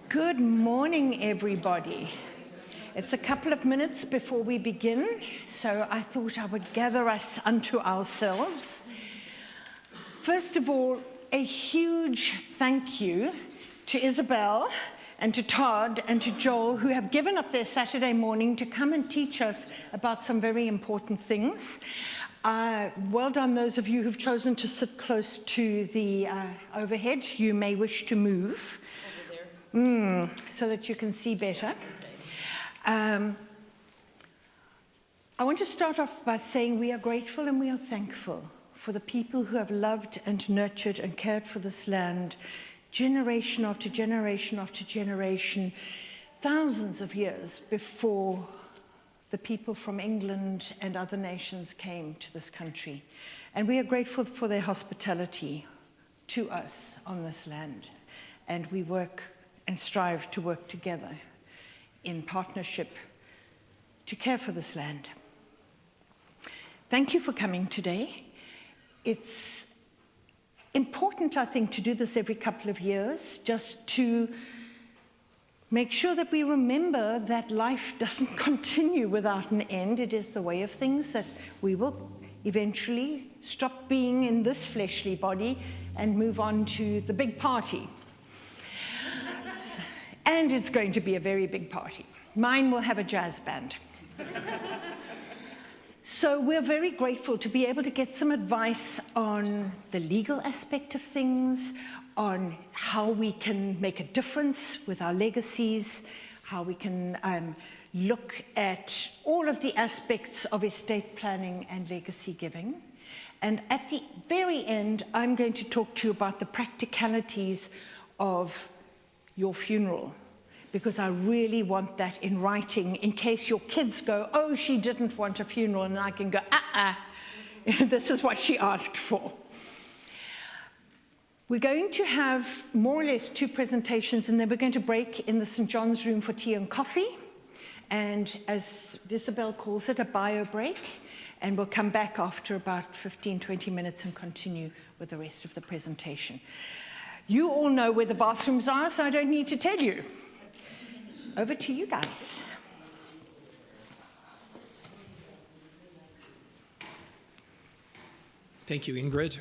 Good morning, everybody. It's a couple of minutes before we begin, so I thought I would gather us unto ourselves. First of all, a huge thank you to Isabel and to Todd and to Joel, who have given up their Saturday morning to come and teach us about some very important things. Well done, those of you who've chosen to sit close to the overhead. You may wish to move so that you can see better. I want to start off by saying we are grateful and we are thankful for the people who have loved and nurtured and cared for this land, generation after generation after generation, thousands of years before the people from England and other nations came to this country. And we are grateful for their hospitality to us on this land. And we work and strive to work together in partnership to care for this land. Thank you for coming today. It's important, I think, to do this every couple of years, just to make sure that we remember that life doesn't continue without an end. It is the way of things that we will eventually stop being in this fleshly body and move on to the big party. And it's going to be a very big party. Mine will have a jazz band. So we're very grateful to be able to get some advice on the legal aspect of things, on how we can make a difference with our legacies, how we can look at all of the aspects of estate planning and legacy giving. And at the very end, I'm going to talk to you about the practicalities of your funeral, because I really want that in writing in case your kids go, oh, she didn't want a funeral, and I can go, this is what she asked for. We're going to have more or less 2 presentations, and then we're going to break in the St. John's room for tea and coffee, and as Isabel calls it, a bio break, and we'll come back after about 15, 20 minutes and continue with the rest of the presentation. You all know where the bathrooms are, so I don't need to tell you. Over to you guys. Thank you, Ingrid.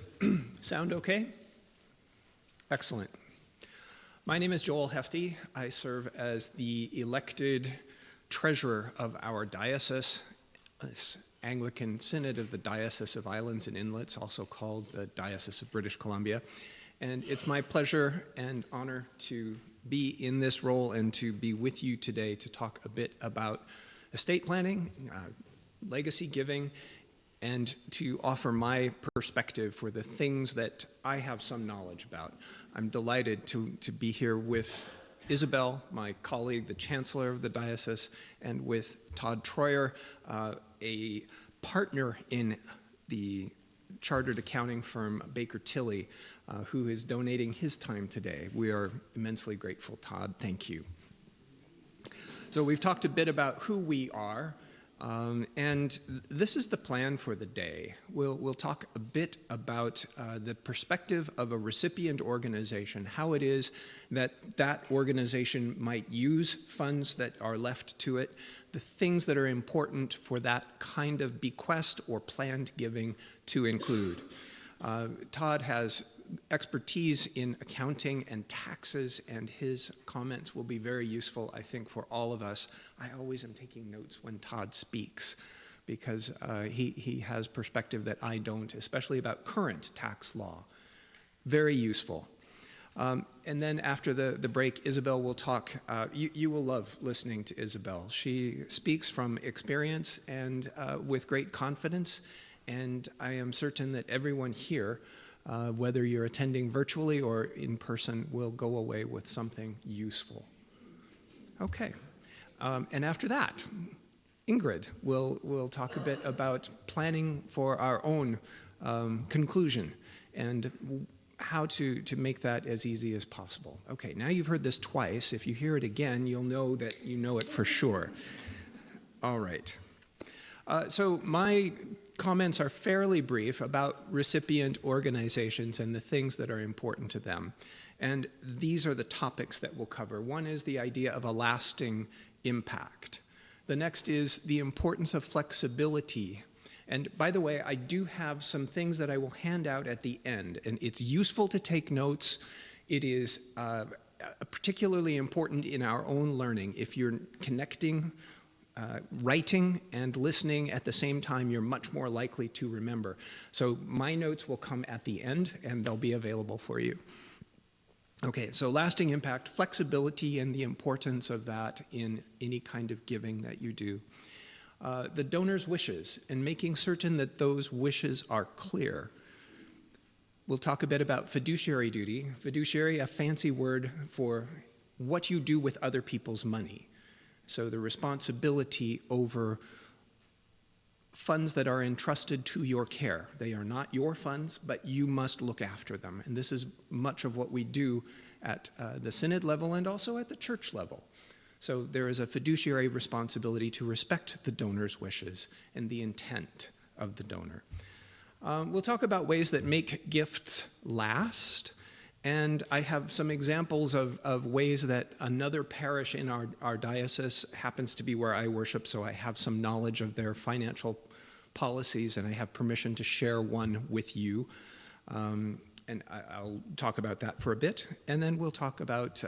Sound okay? Excellent. My name is Joel Hefty. I serve as the elected treasurer of our diocese, this Anglican Synod of the Diocese of Islands and Inlets, also called the Diocese of British Columbia. And it's my pleasure and honor to be in this role and to be with you today to talk a bit about estate planning, legacy giving, and to offer my perspective for the things that I have some knowledge about. I'm delighted to be here with Isabel, my colleague, the Chancellor of the Diocese, and with Todd Troyer, a partner in the chartered accounting firm Baker Tilly, who is donating his time today. We are immensely grateful, Todd. Thank you. So we've talked a bit about who we are, and this is the plan for the day. We'll talk a bit about the perspective of a recipient organization, how it is that that organization might use funds that are left to it, the things that are important for that kind of bequest or planned giving to include. Todd has expertise in accounting and taxes, and his comments will be very useful, I think, for all of us. I always am taking notes when Todd speaks because he has perspective that I don't, especially about current tax law. Very useful. And then after the break, Isabel will talk. You will love listening to Isabel. She speaks from experience and with great confidence, and I am certain that everyone here, whether you're attending virtually or in person, will go away with something useful. Okay, and after that, Ingrid will talk a bit about planning for our own conclusion and how to make that as easy as possible. Okay, now you've heard this twice. If you hear it again, you'll know that you know it for sure. All right. So my comments are fairly brief about recipient organizations and the things that are important to them. And these are the topics that we'll cover. One is the idea of a lasting impact. The next is the importance of flexibility. And by the way, I do have some things that I will hand out at the end, and it's useful to take notes. It is particularly important in our own learning. If you're connecting, writing and listening at the same time, you're much more likely to remember. So my notes will come at the end, and they'll be available for you. Okay, so lasting impact, flexibility, and the importance of that in any kind of giving that you do. The donor's wishes, and making certain that those wishes are clear. We'll talk a bit about fiduciary duty. Fiduciary, a fancy word for what you do with other people's money. So the responsibility over funds that are entrusted to your care. They are not your funds, but you must look after them. And this is much of what we do at the synod level and also at the church level. So there is a fiduciary responsibility to respect the donor's wishes and the intent of the donor. We'll talk about ways that make gifts last. And I have some examples of ways that another parish in our diocese happens to be where I worship, so I have some knowledge of their financial policies, and I have permission to share one with you. And I'll talk about that for a bit. And then we'll talk about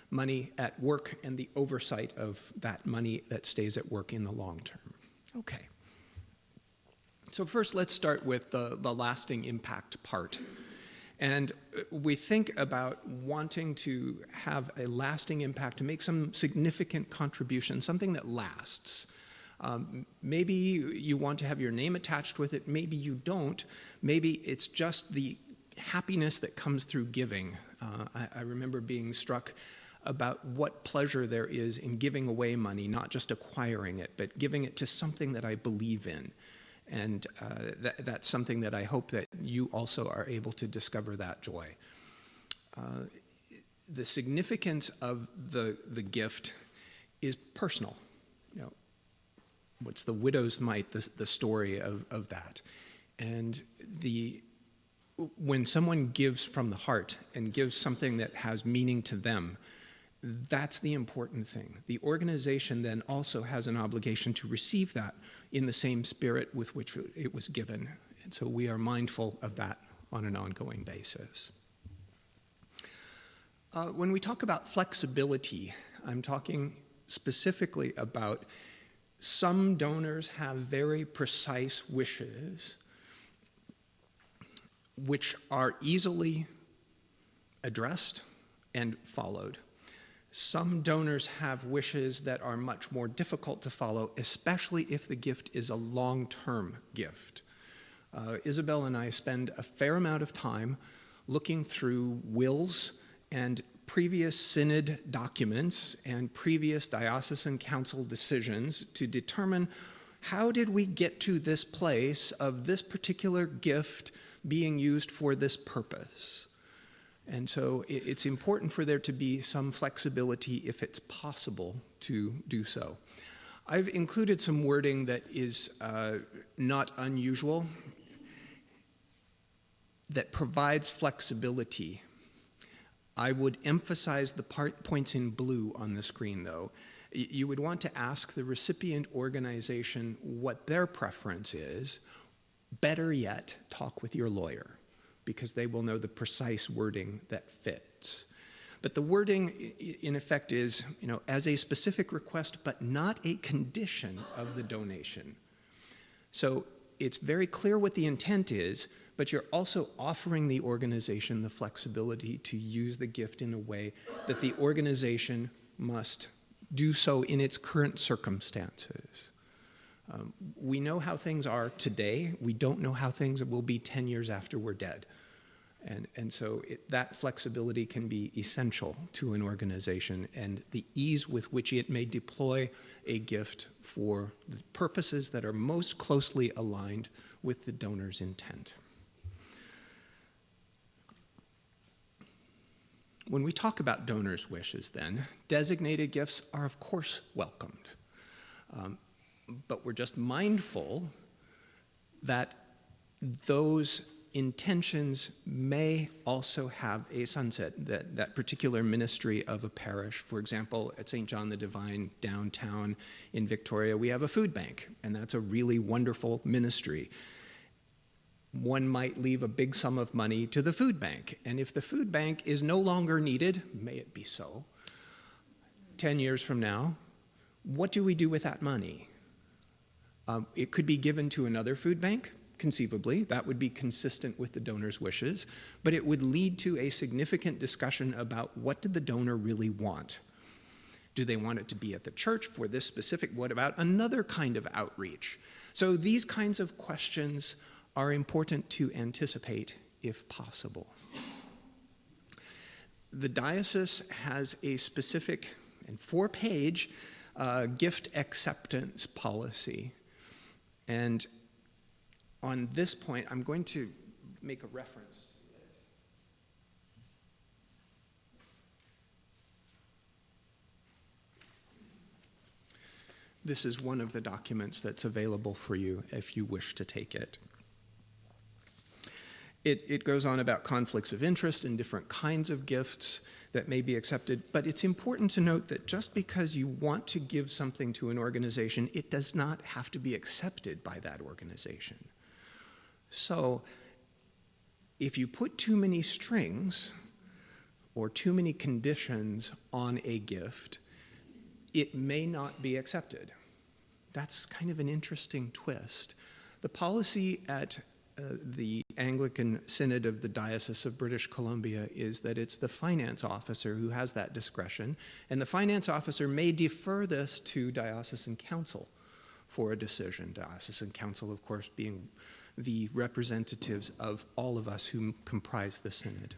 money at work and the oversight of that money that stays at work in the long term. Okay. So first, let's start with the lasting impact part. And we think about wanting to have a lasting impact, to make some significant contribution, something that lasts. Maybe you want to have your name attached with it, maybe you don't. Maybe it's just the happiness that comes through giving. I remember being struck about what pleasure there is in giving away money, not just acquiring it, but giving it to something that I believe in. And that's something that I hope that you also are able to discover that joy. The significance of the gift is personal. You know, what's the widow's mite, the story of that. And when someone gives from the heart and gives something that has meaning to them, that's the important thing. The organization then also has an obligation to receive that in the same spirit with which it was given. And so we are mindful of that on an ongoing basis. When we talk about flexibility, I'm talking specifically about some donors have very precise wishes which are easily addressed and followed. Some donors have wishes that are much more difficult to follow, especially if the gift is a long-term gift. Isabel and I spend a fair amount of time looking through wills and previous synod documents and previous diocesan council decisions to determine how did we get to this place of this particular gift being used for this purpose. And so it's important for there to be some flexibility if it's possible to do so. I've included some wording that is not unusual, that provides flexibility. I would emphasize the points in blue on the screen, though. You would want to ask the recipient organization what their preference is. Better yet, talk with your lawyer, because they will know the precise wording that fits. But the wording, in effect, is, as a specific request, but not a condition of the donation. So it's very clear what the intent is, but you're also offering the organization the flexibility to use the gift in a way that the organization must do so in its current circumstances. We know how things are today. We don't know how things will be 10 years after we're dead. And so that flexibility can be essential to an organization, and the ease with which it may deploy a gift for the purposes that are most closely aligned with the donor's intent. When we talk about donors' wishes, then, designated gifts are, of course, welcomed. But we're just mindful that those intentions may also have a sunset, that particular ministry of a parish. For example, at St. John the Divine downtown in Victoria, we have a food bank, and that's a really wonderful ministry. One might leave a big sum of money to the food bank, and if the food bank is no longer needed, may it be so, 10 years from now, what do we do with that money? It could be given to another food bank, conceivably. That would be consistent with the donor's wishes, but it would lead to a significant discussion about what did the donor really want. Do they want it to be at the church for this specific, what about another kind of outreach? So these kinds of questions are important to anticipate if possible. The diocese has a specific and 4-page gift acceptance policy. And on this point, I'm going to make a reference to it. This is one of the documents that's available for you if you wish to take it. It goes on about conflicts of interest and different kinds of gifts that may be accepted, but it's important to note that just because you want to give something to an organization, it does not have to be accepted by that organization. So if you put too many strings or too many conditions on a gift, it may not be accepted. That's kind of an interesting twist. The policy at the Anglican Synod of the Diocese of British Columbia is that it's the finance officer who has that discretion, and the finance officer may defer this to diocesan council for a decision. Diocesan council, of course, being the representatives of all of us who comprise the synod.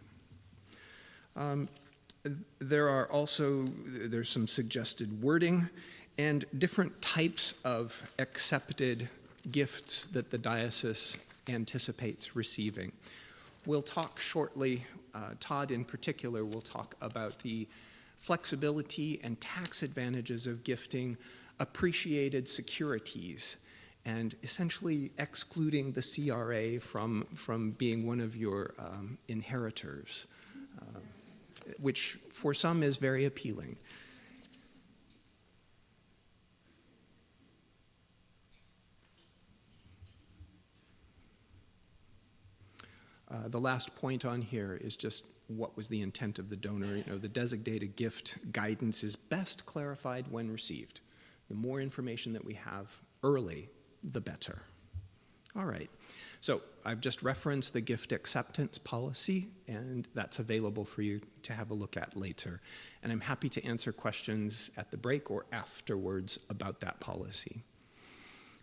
There's some suggested wording and different types of accepted gifts that the diocese anticipates receiving. We'll talk shortly, Todd in particular will talk about the flexibility and tax advantages of gifting appreciated securities and essentially excluding the CRA from being one of your inheritors, which for some is very appealing. The last point on here is just what was the intent of the donor. You know, the designated gift guidance is best clarified when received. The more information that we have early, the better. All right, so I've just referenced the gift acceptance policy, and that's available for you to have a look at later. And I'm happy to answer questions at the break or afterwards about that policy.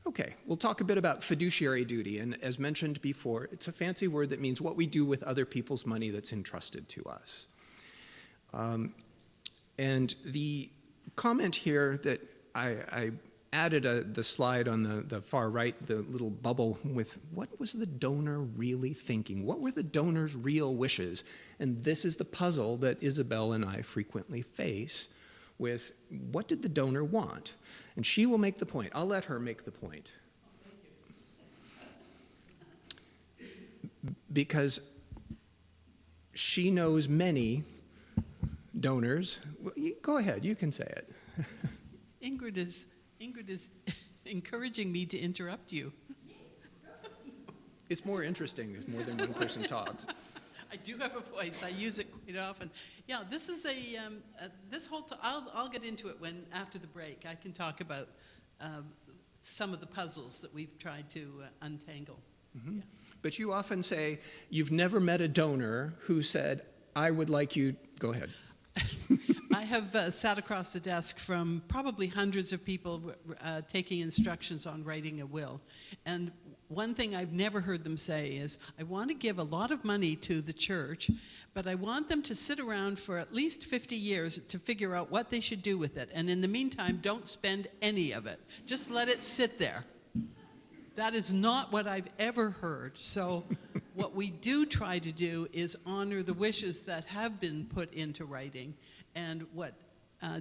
Okay, we'll talk a bit about fiduciary duty, and as mentioned before, it's a fancy word that means what we do with other people's money that's entrusted to us. And the comment here that I added the slide on the far right, the little bubble with what was the donor really thinking? What were the donor's real wishes? And this is the puzzle that Isabel and I frequently face with what did the donor want? And she will make the point. I'll let her make the point. Because she knows many donors. Well, go ahead, you can say it. Ingrid is encouraging me to interrupt you. It's more interesting if more than one person talks. I do have a voice. I use it quite often. Yeah, this is I'll get into it after the break. I can talk about some of the puzzles that we've tried to untangle. Mm-hmm. Yeah. But you often say you've never met a donor who said, I would like you, go ahead. I have sat across the desk from probably hundreds of people taking instructions on writing a will. And one thing I've never heard them say is, I want to give a lot of money to the church, but I want them to sit around for at least 50 years to figure out what they should do with it. And in the meantime, don't spend any of it. Just let it sit there. That is not what I've ever heard. So what we do try to do is honor the wishes that have been put into writing. And what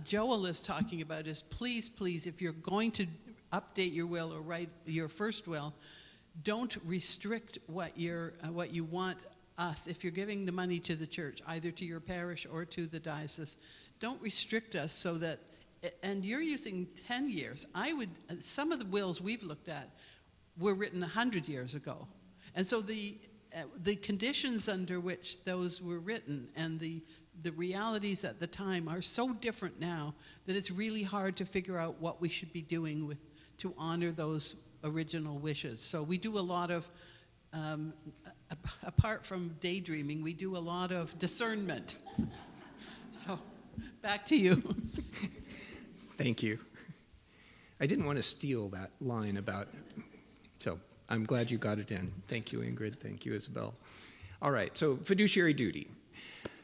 Joel is talking about is please, please, if you're going to update your will or write your first will, don't restrict what you want us, if you're giving the money to the church, either to your parish or to the diocese, don't restrict us so that, and you're using 10 years. Some of the wills we've looked at were written 100 years ago. And so the conditions under which those were written and the realities at the time are so different now that it's really hard to figure out what we should be doing to honor those original wishes. So we do a lot of, apart from daydreaming, we do a lot of discernment. So back to you. Thank you. I didn't want to steal that line about, so I'm glad you got it in. Thank you, Ingrid. Thank you, Isabel. All right, so fiduciary duty.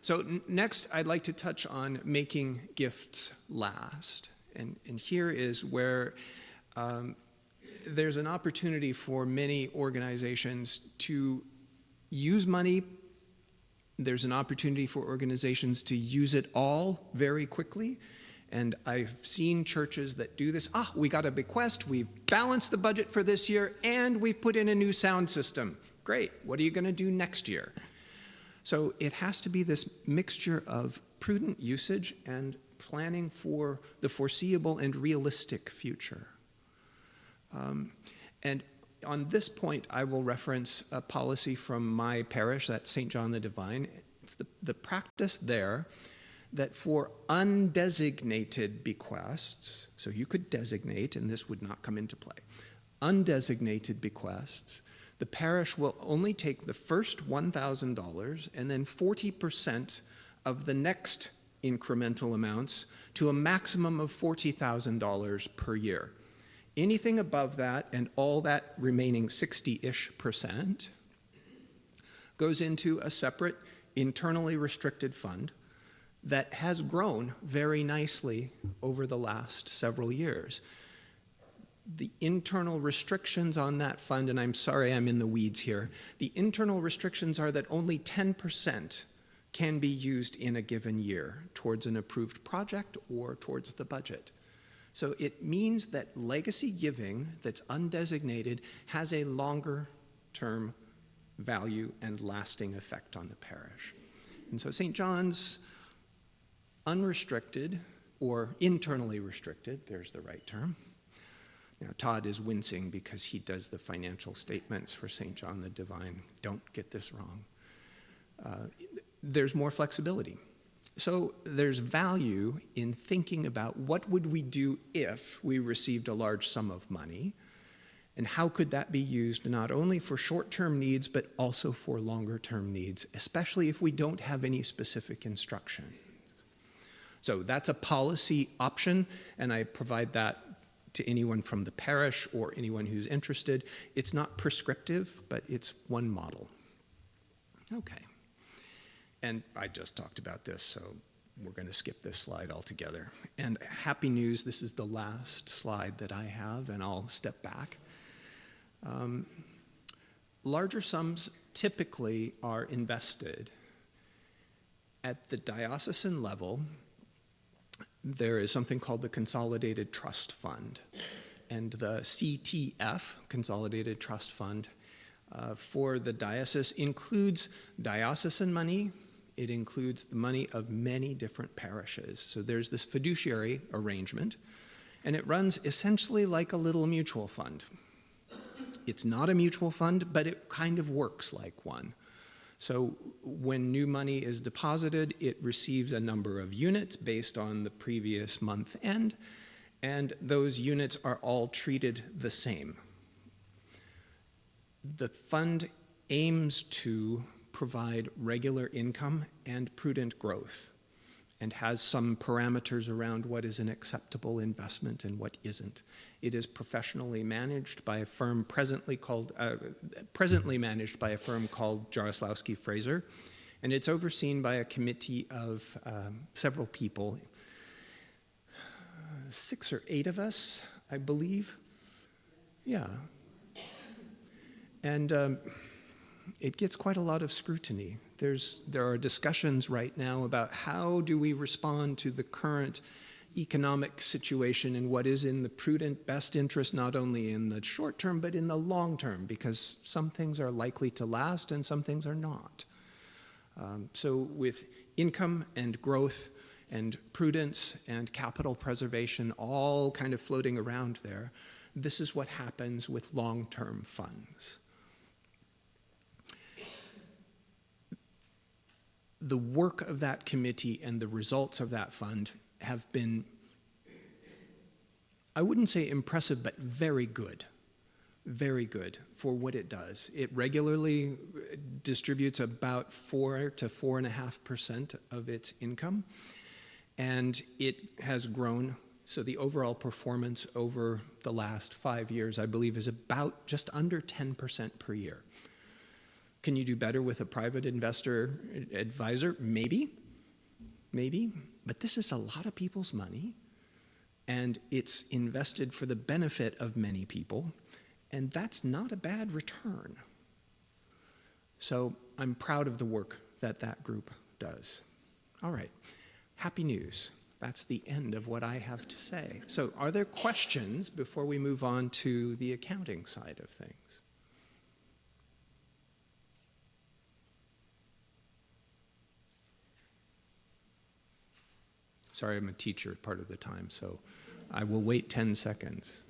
So next, I'd like to touch on making gifts last. And here is where there's an opportunity for many organizations to use money. There's an opportunity for organizations to use it all very quickly. And I've seen churches that do this. We got a bequest, we've balanced the budget for this year, and we've put in a new sound system. Great, what are you going to do next year? So it has to be this mixture of prudent usage and planning for the foreseeable and realistic future. And on this point, I will reference a policy from my parish, that's St. John the Divine. It's the practice there that for undesignated bequests, so you could designate, and this would not come into play, undesignated bequests, the parish will only take the first $1,000 and then 40% of the next incremental amounts to a maximum of $40,000 per year. Anything above that and all that remaining 60-ish% goes into a separate internally restricted fund that has grown very nicely over the last several years. The internal restrictions on that fund, and I'm sorry I'm in the weeds here, the internal restrictions are that only 10% can be used in a given year towards an approved project or towards the budget. So it means that legacy giving that's undesignated has a longer term value and lasting effect on the parish. And so St. John's unrestricted or internally restricted, there's the right term. Now, Todd is wincing because he does the financial statements for St. John the Divine. Don't get this wrong. There's more flexibility. So there's value in thinking about what would we do if we received a large sum of money, and how could that be used not only for short-term needs, but also for longer-term needs, especially if we don't have any specific instruction. So that's a policy option, and I provide that to anyone from the parish or anyone who's interested. It's not prescriptive, but it's one model. Okay. And I just talked about this, so we're going to skip this slide altogether. And happy news, this is the last slide that I have, and I'll step back. Larger sums typically are invested at the diocesan level. There is something called the Consolidated Trust Fund, and the CTF, Consolidated Trust Fund, for the diocese includes diocesan money. It includes the money of many different parishes. So there's this fiduciary arrangement, and it runs essentially like a little mutual fund. It's not a mutual fund, but it kind of works like one. So when new money is deposited, it receives a number of units based on the previous month end, and those units are all treated the same. The fund aims to provide regular income and prudent growth, and has some parameters around what is an acceptable investment and what isn't. It is professionally managed by a firm presently managed by a firm called Jaroslawski Fraser, and it's overseen by a committee of several people, 6 or 8 of us, I believe. Yeah. And it gets quite a lot of scrutiny. There are discussions right now about how do we respond to the current economic situation and what is in the prudent best interest, not only in the short term, but in the long term, because some things are likely to last and some things are not. So with income and growth and prudence and capital preservation all kind of floating around there, this is what happens with long-term funds. The work of that committee and the results of that fund have been, I wouldn't say impressive, but very good for what it does. It regularly distributes about 4 to 4.5% of its income, and it has grown. So the overall performance over the last 5 years, I believe, is about just under 10% per year. Can you do better with a private investor advisor? Maybe, but this is a lot of people's money, and it's invested for the benefit of many people, and that's not a bad return. So I'm proud of the work that that group does. All right, happy news. That's the end of what I have to say. So are there questions before we move on to the accounting side of things? Sorry, I'm a teacher part of the time, so I will wait 10 seconds.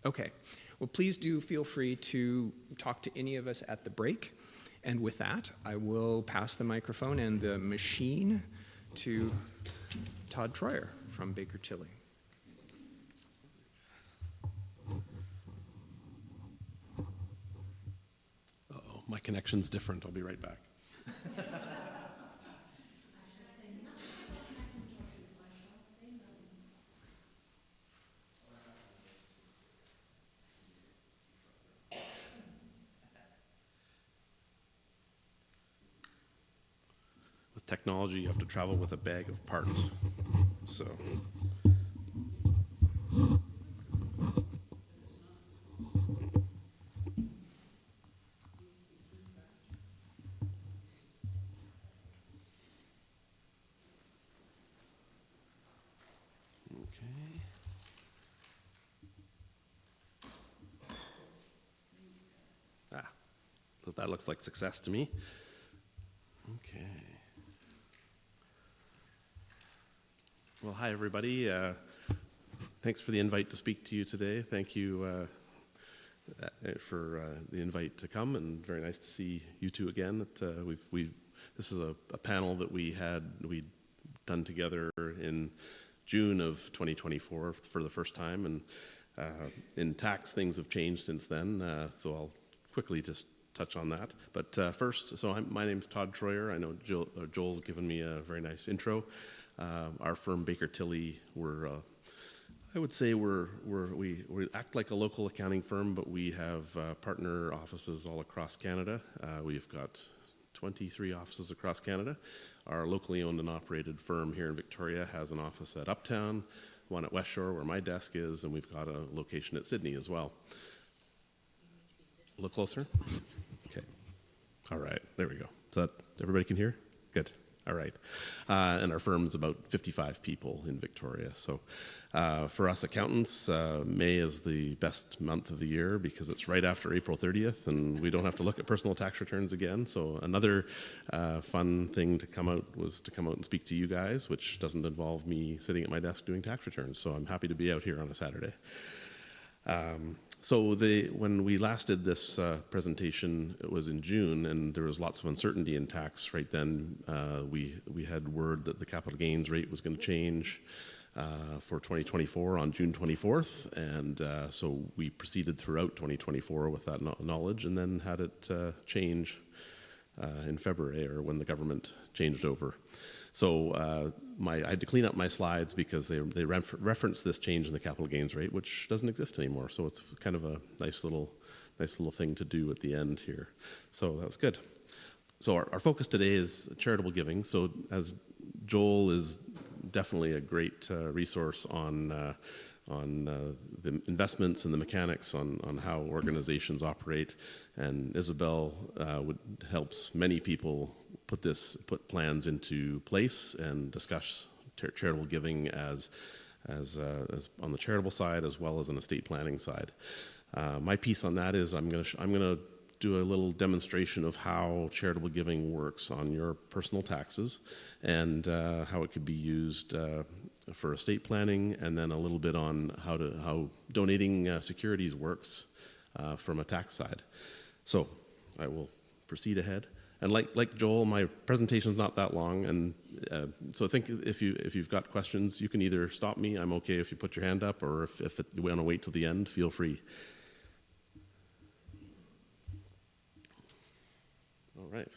Okay, well, please do feel free to talk to any of us at the break. And with that, I will pass the microphone and the machine to Todd Troyer from Baker Tilly. Uh-oh, my connection's different. I'll be right back. With technology, you have to travel with a bag of parts. So. Okay. That looks like success to me. Okay. Well, hi, everybody. Thanks for the invite to speak to you today. Thank you for the invite to come, and very nice to see you two again. This is a panel that we'd done together in June of 2024 for the first time, and in tax, things have changed since then, so I'll quickly just touch on that. But first, my name's Todd Troyer. I know Joel's given me a very nice intro. Our firm, Baker Tilly, I would say we act like a local accounting firm, but we have partner offices all across Canada. We've got 23 offices across Canada. Our locally owned and operated firm here in Victoria has an office at Uptown, one at West Shore where my desk is, and we've got a location at Sydney as well. A little closer? Okay. All right, there we go. So that everybody can hear? Good. All right. And our firm is about 55 people in Victoria. So for us accountants, May is the best month of the year because it's right after April 30th and we don't have to look at personal tax returns again. So another fun thing to come out was to come out and speak to you guys, which doesn't involve me sitting at my desk doing tax returns. So I'm happy to be out here on a Saturday. When we last did this presentation, it was in June, and there was lots of uncertainty in tax. Right then, we had word that the capital gains rate was going to change for 2024 on June 24th, and so we proceeded throughout 2024 with that knowledge, and then had it change in February, or when the government changed over. So I had to clean up my slides because they reference this change in the capital gains rate, which doesn't exist anymore. So it's kind of a nice little thing to do at the end here. So that's good. So our focus today is charitable giving. So as Joel is definitely a great resource on the investments and the mechanics on how organizations operate, and Isabel helps many people put plans into place and discuss charitable giving as on the charitable side as well as an estate planning side. My piece on that is I'm going to do a little demonstration of how charitable giving works on your personal taxes and how it could be used for estate planning, and then a little bit on how donating securities works from a tax side. So I will proceed ahead. And like Joel, my presentation is not that long, and so I think if you've got questions, you can either stop me. I'm okay if you put your hand up, or if you want to wait till the end, feel free. All right.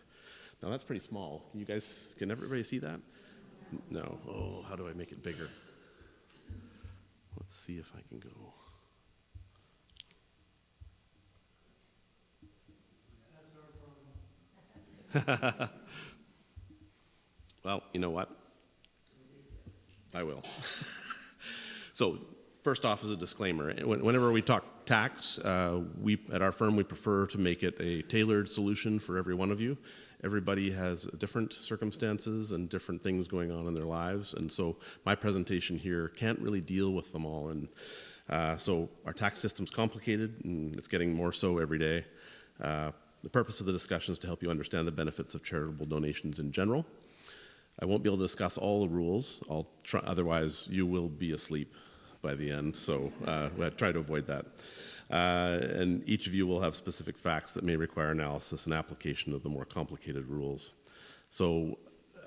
Now that's pretty small. Can everybody see that? No. Oh, how do I make it bigger? Let's see if I can go. Well, you know what? I will. So, first off, as a disclaimer, whenever we talk tax, at our firm we prefer to make it a tailored solution for every one of you. Everybody has different circumstances and different things going on in their lives, and so my presentation here can't really deal with them all. And so our tax system's complicated, and it's getting more so every day. The purpose of the discussion is to help you understand the benefits of charitable donations in general. I won't be able to discuss all the rules. I'll try, otherwise you will be asleep by the end, so I try to avoid that. And each of you will have specific facts that may require analysis and application of the more complicated rules. So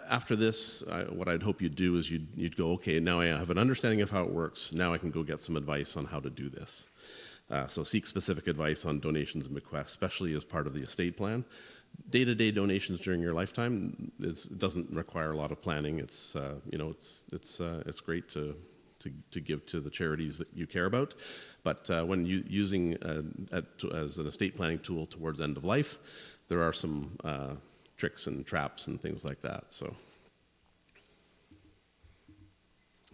after this, what I'd hope you'd do is you'd go, okay, now I have an understanding of how it works. Now I can go get some advice on how to do this. So seek specific advice on donations and bequests, especially as part of the estate plan. Day-to-day donations during your lifetime, it doesn't require a lot of planning. It's it's great to give to the charities that you care about, but when using as an estate planning tool towards end of life, there are some tricks and traps and things like that. So,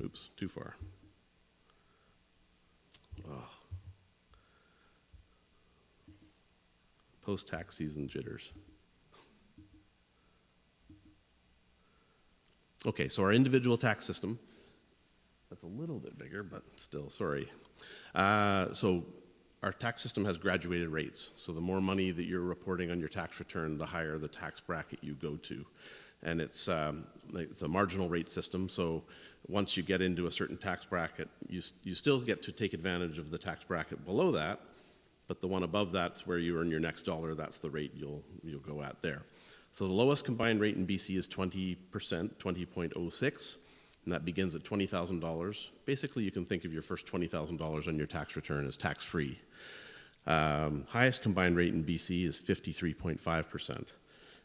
oops, too far. Oh. Post-tax season jitters. Okay, so our individual tax system, that's a little bit bigger, but still, sorry. So our tax system has graduated rates. So the more money that you're reporting on your tax return, the higher the tax bracket you go to. And it's a marginal rate system, so once you get into a certain tax bracket, you still get to take advantage of the tax bracket below that, but the one above that's where you earn your next dollar. That's the rate you'll go at there. So the lowest combined rate in BC is 20%, 20.06, and that begins at $20,000. Basically, you can think of your first $20,000 on your tax return as tax-free. Highest combined rate in BC is 53.5%,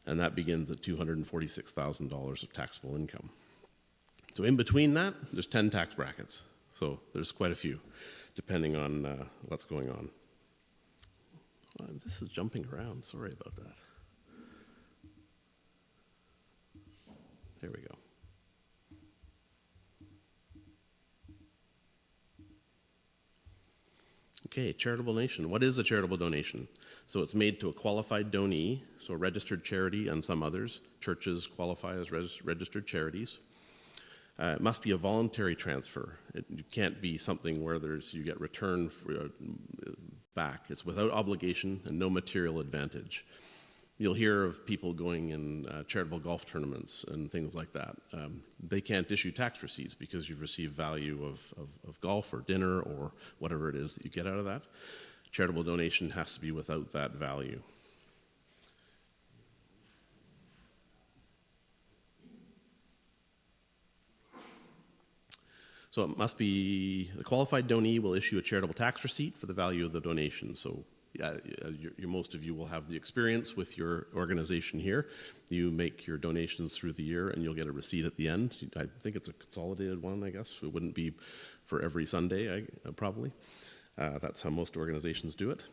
and that begins at $246,000 of taxable income. So in between that, there's 10 tax brackets. So there's quite a few, depending on what's going on. This is jumping around. Sorry about that. There we go. Okay, charitable donation. What is a charitable donation? So it's made to a qualified donee, so a registered charity and some others. Churches qualify as registered charities. It must be a voluntary transfer. It can't be something where you get return back. It's without obligation and no material advantage. You'll hear of people going in charitable golf tournaments and things like that. They can't issue tax receipts because you've received value of golf or dinner or whatever it is that you get out of that. Charitable donation has to be without that value. So it must be, the qualified donee will issue a charitable tax receipt for the value of the donation. So most of you will have the experience with your organization here. You make your donations through the year and you'll get a receipt at the end. I think it's a consolidated one, I guess. It wouldn't be for every Sunday, probably. That's how most organizations do it.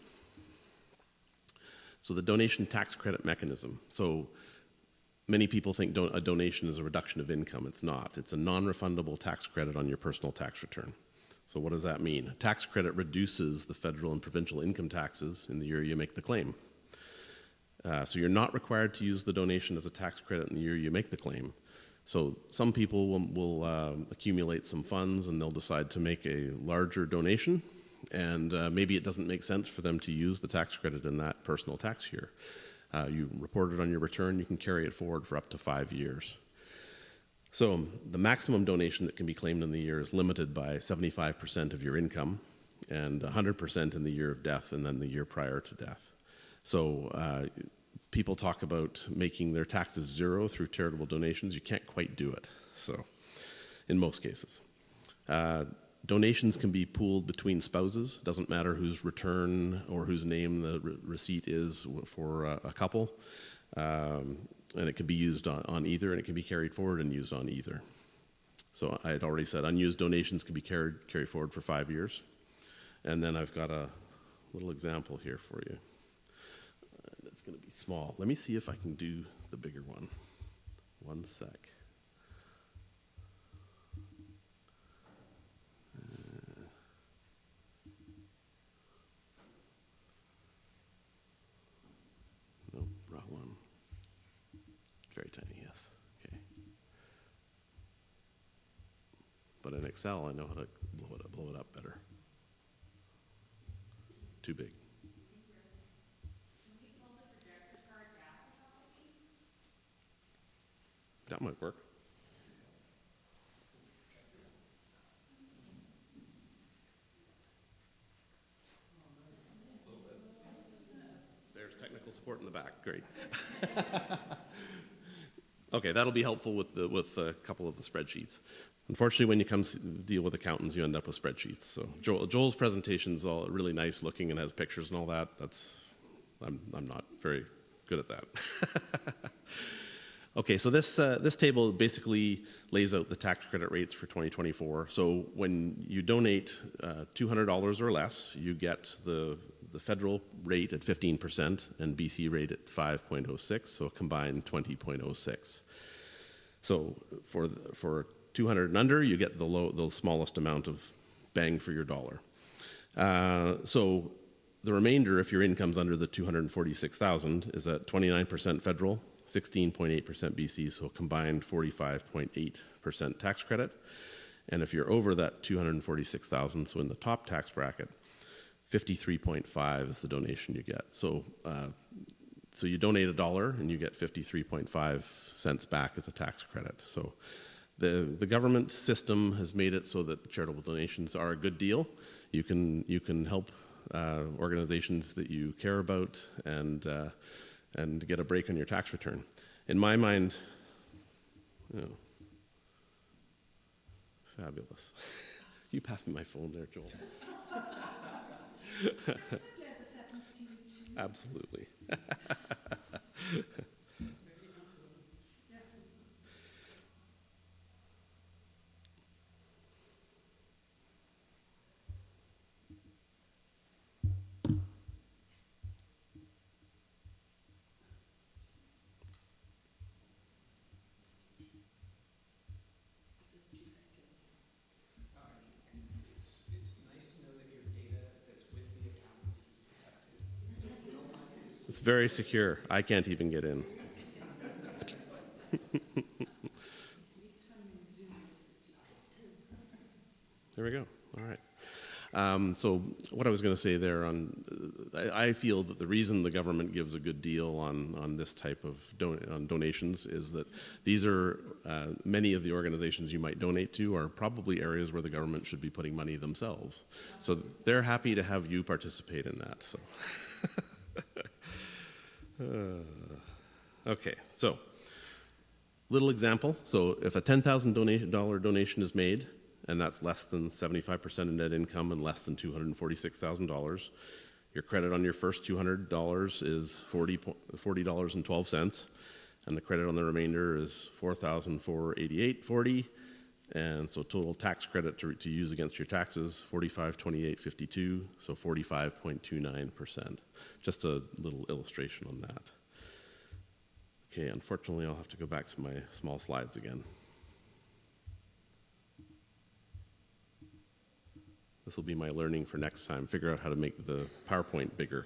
So the donation tax credit mechanism. So many people think a donation is a reduction of income. It's not. It's a non-refundable tax credit on your personal tax return. So what does that mean? A tax credit reduces the federal and provincial income taxes in the year you make the claim. So you're not required to use the donation as a tax credit in the year you make the claim. So some people will accumulate some funds and they'll decide to make a larger donation, and maybe it doesn't make sense for them to use the tax credit in that personal tax year. You report it on your return, you can carry it forward for up to 5 years. So the maximum donation that can be claimed in the year is limited by 75% of your income and 100% in the year of death and then the year prior to death. So people talk about making their taxes zero through charitable donations. You can't quite do it, so in most cases. Donations can be pooled between spouses. Doesn't matter whose return or whose name the receipt is for a couple. And it can be used on either, and it can be carried forward and used on either. So I had already said unused donations can be carried forward for 5 years. And then I've got a little example here for you. It's going to be small. Let me see if I can do the bigger one. One sec. No, wrong one. Very tiny, yes. Okay. But in Excel, I know how to blow it up better. Too big. That might work. There's technical support in the back. Great. Okay, that'll be helpful with a couple of the spreadsheets. Unfortunately, when you come to deal with accountants, you end up with spreadsheets. So Joel's presentation is all really nice looking and has pictures and all that. I'm not very good at that. Okay, so this table basically lays out the tax credit rates for 2024. So when you donate $200 or less, you get the federal rate at 15% and BC rate at 5.06, so a combined 20.06. So for 200 and under, you get the smallest amount of bang for your dollar. So the remainder, if your income's under the 246,000, is at 29% federal, 16.8% BC, so a combined 45.8% tax credit. And if you're over that 246,000, so in the top tax bracket, 53.5 is the donation you get. So you donate $1 and you get 53.5 cents back as a tax credit. So the government system has made it so that charitable donations are a good deal. You can help organizations that you care about and get a break on your tax return. In my mind, fabulous. You passed me my phone there, Joel. Absolutely. It's very secure. I can't even get in. There we go. All right. So what I was going to say there I feel that the reason the government gives a good deal on this type of donations is that these are many of the organizations you might donate to are probably areas where the government should be putting money themselves. So they're happy to have you participate in that. So. Okay, so little example. So if a $10,000 donation is made, and that's less than 75% of net income and less than $246,000, your credit on your first $200 is $40.12, and the credit on the remainder is $4,488.40, and so total tax credit to use against your taxes, $4528.52, so 45.29%. Just a little illustration on that. Okay, unfortunately, I'll have to go back to my small slides again. This will be my learning for next time, figure out how to make the PowerPoint bigger.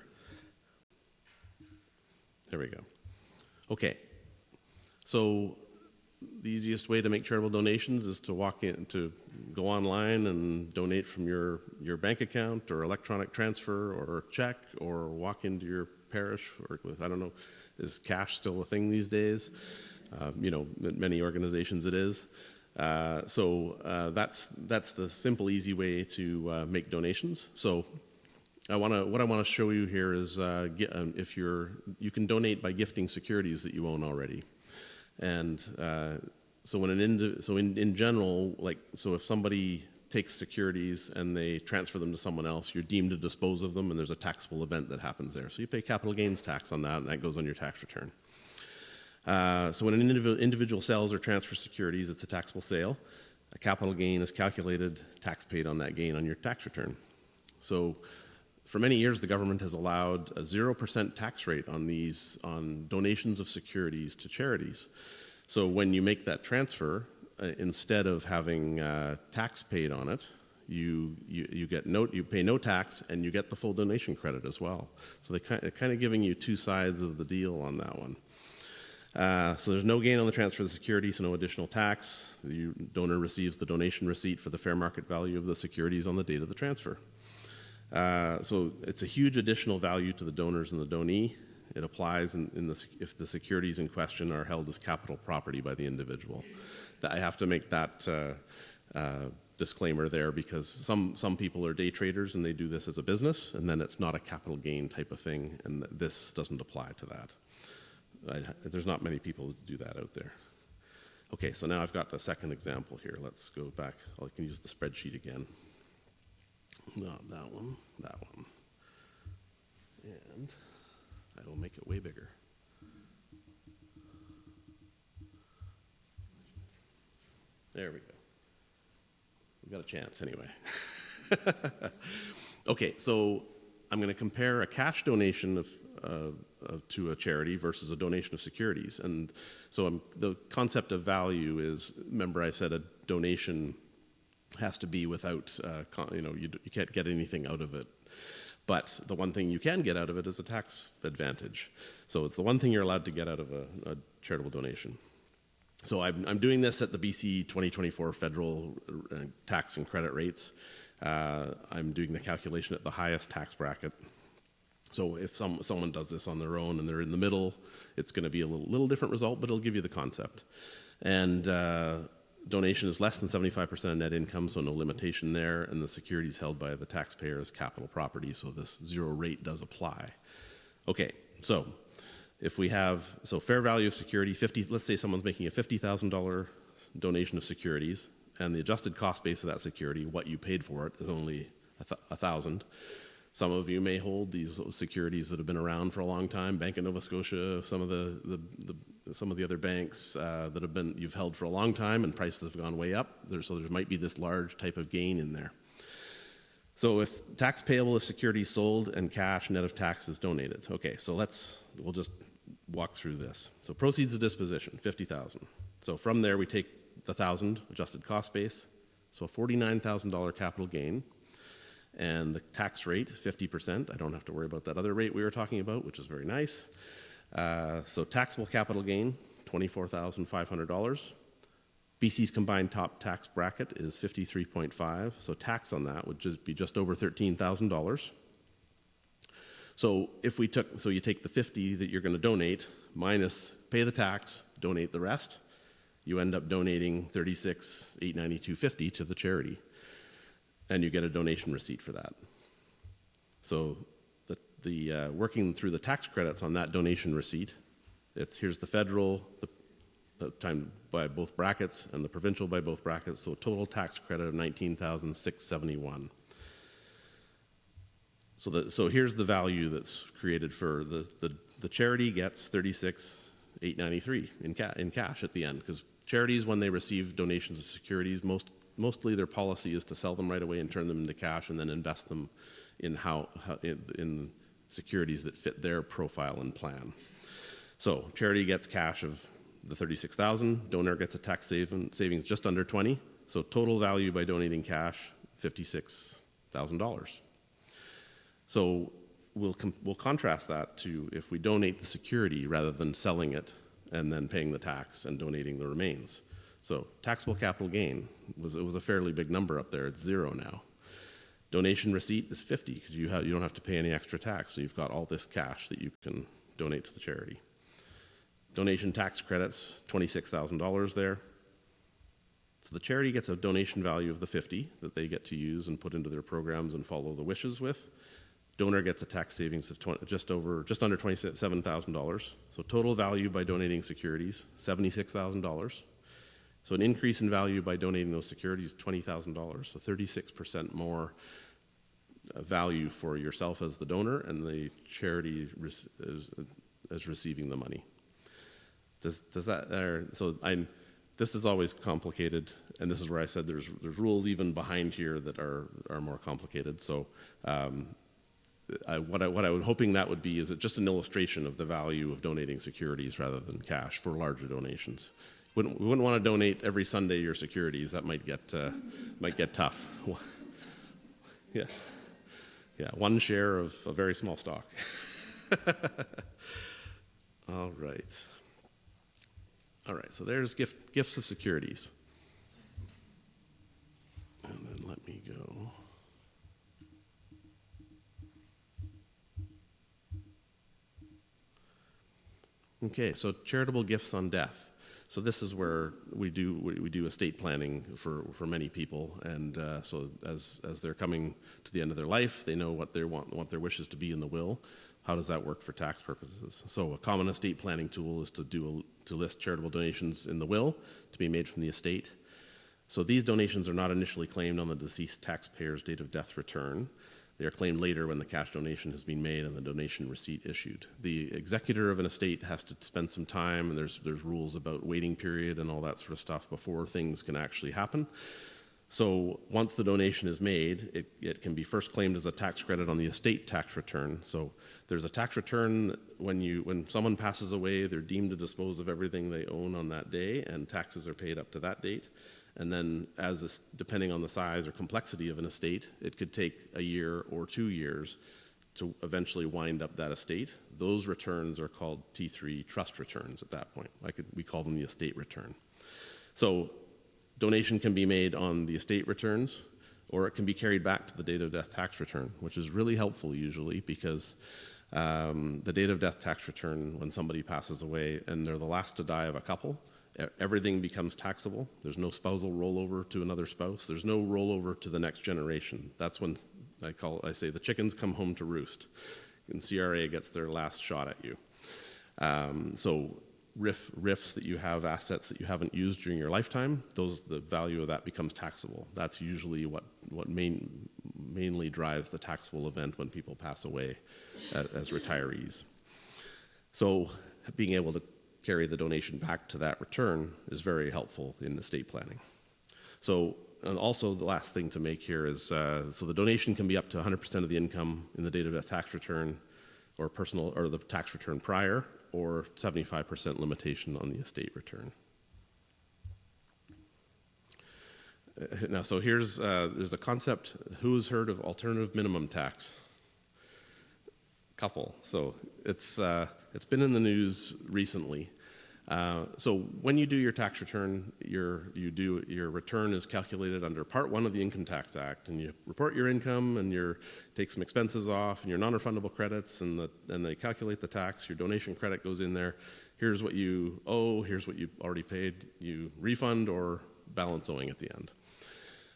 There we go. Okay, so the easiest way to make charitable donations is to go online and donate from your bank account or electronic transfer or check, or walk into your parish, or with, I don't know, is cash still a thing these days? At many organizations it is. So that's the simple, easy way to make donations. So what I want to show you here is if you can donate by gifting securities that you own already. And so in general, if somebody takes securities and they transfer them to someone else, you're deemed to dispose of them, and there's a taxable event that happens there. So you pay capital gains tax on that, and that goes on your tax return. So when an individual sells or transfers securities, it's a taxable sale. A capital gain is calculated, tax paid on that gain on your tax return. So for many years, the government has allowed a 0% tax rate on donations of securities to charities. So when you make that transfer, instead of having tax paid on it, you pay no tax, and you get the full donation credit as well. So they're kind of giving you two sides of the deal on that one. So there's no gain on the transfer of the security, so no additional tax. The donor receives the donation receipt for the fair market value of the securities on the date of the transfer. So it's a huge additional value to the donors and the donee. It applies if the securities in question are held as capital property by the individual. I have to make that disclaimer there, because some people are day traders and they do this as a business, and then it's not a capital gain type of thing, and this doesn't apply to that. There's not many people who do that out there. Okay, so now I've got a second example here. Let's go back. I can use the spreadsheet again. Not that one, that one. And I will make it way bigger. There we go. We've got a chance anyway. Okay, so I'm going to compare a cash donation to a charity versus a donation of securities. And so the concept of value is, remember I said a donation has to be without, you can't get anything out of it. But the one thing you can get out of it is a tax advantage. So it's the one thing you're allowed to get out of a charitable donation. So I'm doing this at the BC 2024 federal tax and credit rates. I'm doing the calculation at the highest tax bracket. So if someone does this on their own and they're in the middle, it's going to be a little different result, but it'll give you the concept. And donation is less than 75% of net income, so no limitation there, and the security is held by the taxpayer as capital property, so this zero rate does apply. Okay, so if we have, fair value of security, let's say someone's making a $50,000 donation of securities, and the adjusted cost base of that security, what you paid for it, is only $1,000. Some of you may hold these securities that have been around for a long time. Bank of Nova Scotia, some of the other banks that you've held for a long time, and prices have gone way up. So there might be this large type of gain in there. So if tax payable if securities sold and cash net of tax is donated. Okay, so we'll just walk through this. So proceeds of disposition, $50,000. So from there we take the $1,000 adjusted cost base, so a $49,000 capital gain. And the tax rate, 50%. I don't have to worry about that other rate we were talking about, which is very nice. So taxable capital gain, $24,500. BC's combined top tax bracket is 53.5, so tax on that would just be just over $13,000. So you take the 50 that you're going to donate, minus pay the tax, donate the rest, you end up donating $36,892.50 to the charity. And you get a donation receipt for that. So the working through the tax credits on that donation receipt, here's the federal, the time by both brackets, and the provincial by both brackets, so total tax credit of $19,671. So here's the value that's created for the charity gets $36,893 in cash at the end, because charities, when they receive donations of securities, mostly their policy is to sell them right away and turn them into cash and then invest them in securities that fit their profile and plan. So charity gets cash of the $36,000, donor gets a tax savings just under $20,000, so total value by donating cash, $56,000. So we'll contrast that to if we donate the security rather than selling it and then paying the tax and donating the remains. So taxable capital gain was a fairly big number up there. It's 0 now. Donation receipt is 50 because you don't have to pay any extra tax. So you've got all this cash that you can donate to the charity. Donation tax credits, $26,000 there. So the charity gets a donation value of the 50 that they get to use and put into their programs and follow the wishes with. Donor gets a tax savings of just under $27,000. So total value by donating securities, $76,000. So an increase in value by donating those securities, $20,000. So 36% more value for yourself as the donor, and the charity is receiving the money. Does that? This is always complicated, and this is where I said there's rules even behind here that are more complicated. So what I was hoping that would be is just an illustration of the value of donating securities rather than cash for larger donations. We wouldn't want to donate every Sunday your securities. That might get tough. Yeah, one share of a very small stock. All right. So there's gifts of securities. And then let me go. Okay, so charitable gifts on death. So this is where we do estate planning for many people, and so as they're coming to the end of their life, they know what their wishes to be in the will. How does that work for tax purposes? So a common estate planning tool is to list charitable donations in the will to be made from the estate. So these donations are not initially claimed on the deceased taxpayer's date of death return. They are claimed later when the cash donation has been made and the donation receipt issued. The executor of an estate has to spend some time, and there's rules about waiting period and all that sort of stuff before things can actually happen. So once the donation is made, it can be first claimed as a tax credit on the estate tax return. So there's a tax return when someone passes away, they're deemed to dispose of everything they own on that day, and taxes are paid up to that date. And then depending on the size or complexity of an estate, it could take a year or 2 years to eventually wind up that estate. Those returns are called T3 trust returns at that point. We call them the estate return. So donation can be made on the estate returns, or it can be carried back to the date of death tax return, which is really helpful usually because the date of death tax return, when somebody passes away and they're the last to die of a couple, everything becomes taxable. There's no spousal rollover to another spouse. There's no rollover to the next generation. That's when I say the chickens come home to roost, and CRA gets their last shot at you. So RIFs that you have, assets that you haven't used during your lifetime, the value of that becomes taxable. That's usually what mainly drives the taxable event when people pass away as retirees. So being able to carry the donation back to that return is very helpful in estate planning. So, and also the last thing to make here is, so the donation can be up to 100% of the income in the date of death tax return or the tax return prior, or 75% limitation on the estate return. Now, so there's a concept. Who's heard of alternative minimum tax? Couple. So it's been in the news recently. So when you do your tax return, your return is calculated under Part 1 of the Income Tax Act, and you report your income and take some expenses off and your non-refundable credits, and they calculate the tax. Your donation credit goes in there. Here's what you owe. Here's what you already paid. You refund or balance owing at the end.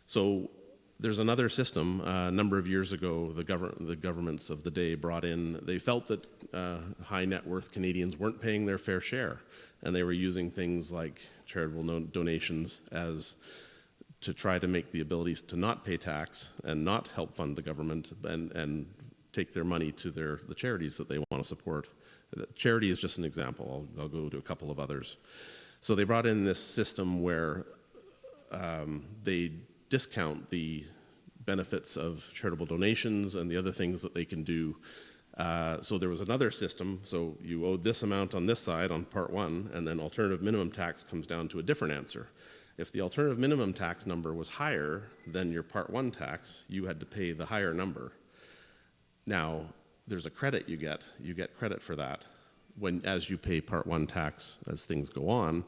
So there's another system. A number of years ago, the governments of the day brought in, they felt that high net worth Canadians weren't paying their fair share, and they were using things like charitable donations to try to make the abilities to not pay tax and not help fund the government and take their money to the charities that they want to support. Charity is just an example. I'll go to a couple of others. So they brought in this system where they discount the benefits of charitable donations and the other things that they can do. So there was another system. So you owed this amount on this side on Part 1, and then alternative minimum tax comes down to a different answer. If the alternative minimum tax number was higher than your Part 1 tax, you had to pay the higher number. Now, there's a credit you get. You get credit for that. as you pay Part 1 tax as things go on,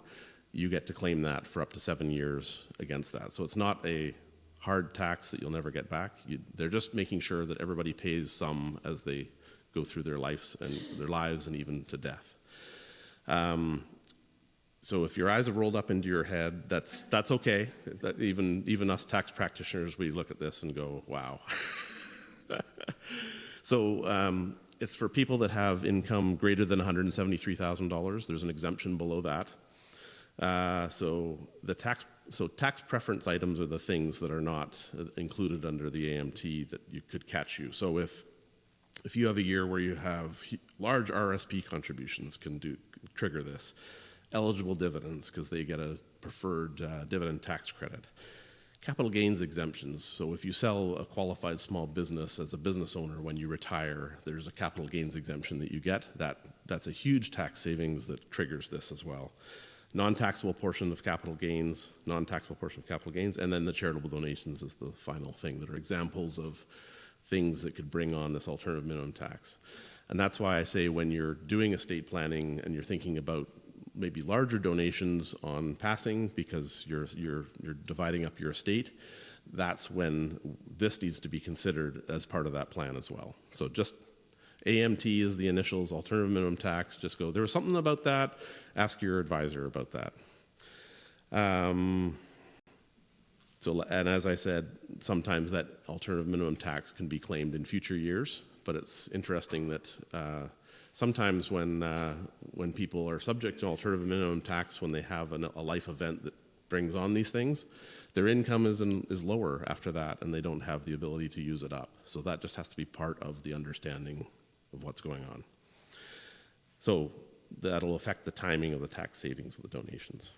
you get to claim that for up to 7 years against that. So it's not a hard tax that you'll never get back. They're just making sure that everybody pays some as they go through their lives and even to death. So if your eyes have rolled up into your head, that's okay. That even us tax practitioners, we look at this and go, wow. So it's for people that have income greater than $173,000. There's an exemption below that. So tax preference items are the things that are not included under the AMT that you could catch you. So if you have a year where you have large RSP contributions, can trigger this. Eligible dividends, because they get a preferred dividend tax credit. Capital gains exemptions. So if you sell a qualified small business as a business owner when you retire, there's a capital gains exemption that you get. That's a huge tax savings that triggers this as well. Non-taxable portion of capital gains, and then the charitable donations is the final thing that are examples of things that could bring on this alternative minimum tax. And that's why I say when you're doing estate planning and you're thinking about maybe larger donations on passing because you're dividing up your estate, that's when this needs to be considered as part of that plan as well. So just AMT is the initials, alternative minimum tax, just go, there was something about that, ask your advisor about that. And as I said, sometimes that alternative minimum tax can be claimed in future years, but it's interesting that sometimes when people are subject to alternative minimum tax, when they have a life event that brings on these things, their income is lower after that, and they don't have the ability to use it up. So that just has to be part of the understanding of what's going on. So that'll affect the timing of the tax savings of the donations.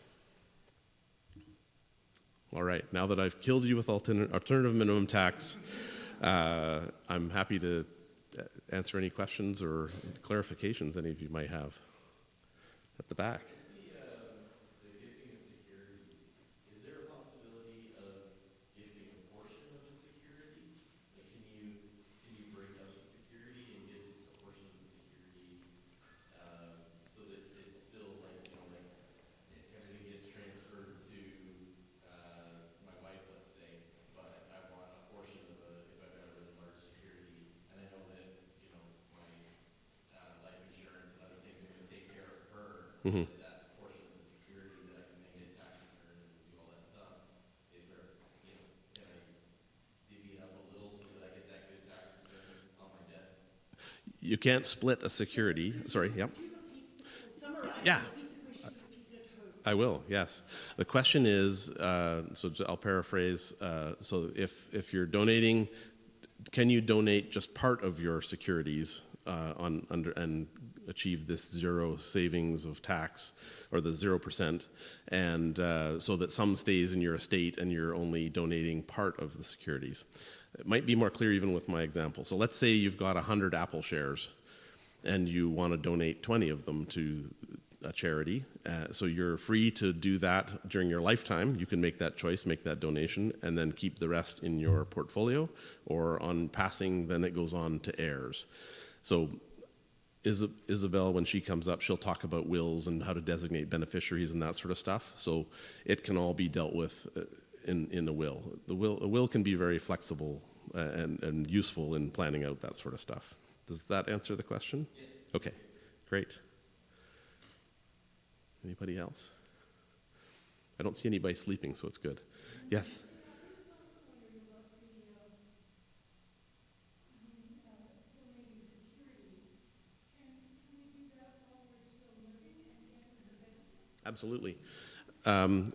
All right, now that I've killed you with alternative minimum tax, I'm happy to answer any questions or clarifications any of you might have. At the back. The gifting of securities, is there a possibility of gifting a portion of a security? Like, can you break up a security and give a portion of the security so that it's still like, like everything gets transferred to my wife, let's say, but I want a portion of if I've got a really large security, and I know that, my life insurance and other things are going to take care of her. Mm-hmm. That portion of the security that I can make a tax return and do all that stuff. Is there, can I divvy it up a little so that I get that good tax return on my debt? You can't split a security. Sorry, yep. Yeah. I will, yes. The question is, so I'll paraphrase, so if you're donating, can you donate just part of your securities and achieve this zero savings of tax, or the 0%, and so that some stays in your estate and you're only donating part of the securities? It might be more clear even with my example. So let's say you've got 100 Apple shares and you want to donate 20 of them to a charity. So you're free to do that during your lifetime. You can make that choice, make that donation, and then keep the rest in your portfolio, or on passing, then it goes on to heirs. So Isabel, when she comes up, she'll talk about wills and how to designate beneficiaries and that sort of stuff. So it can all be dealt with in a will. A will can be very flexible and useful in planning out that sort of stuff. Does that answer the question? Yes. Okay, great. Anybody else? I don't see anybody sleeping, so it's good. Yes? Absolutely. Can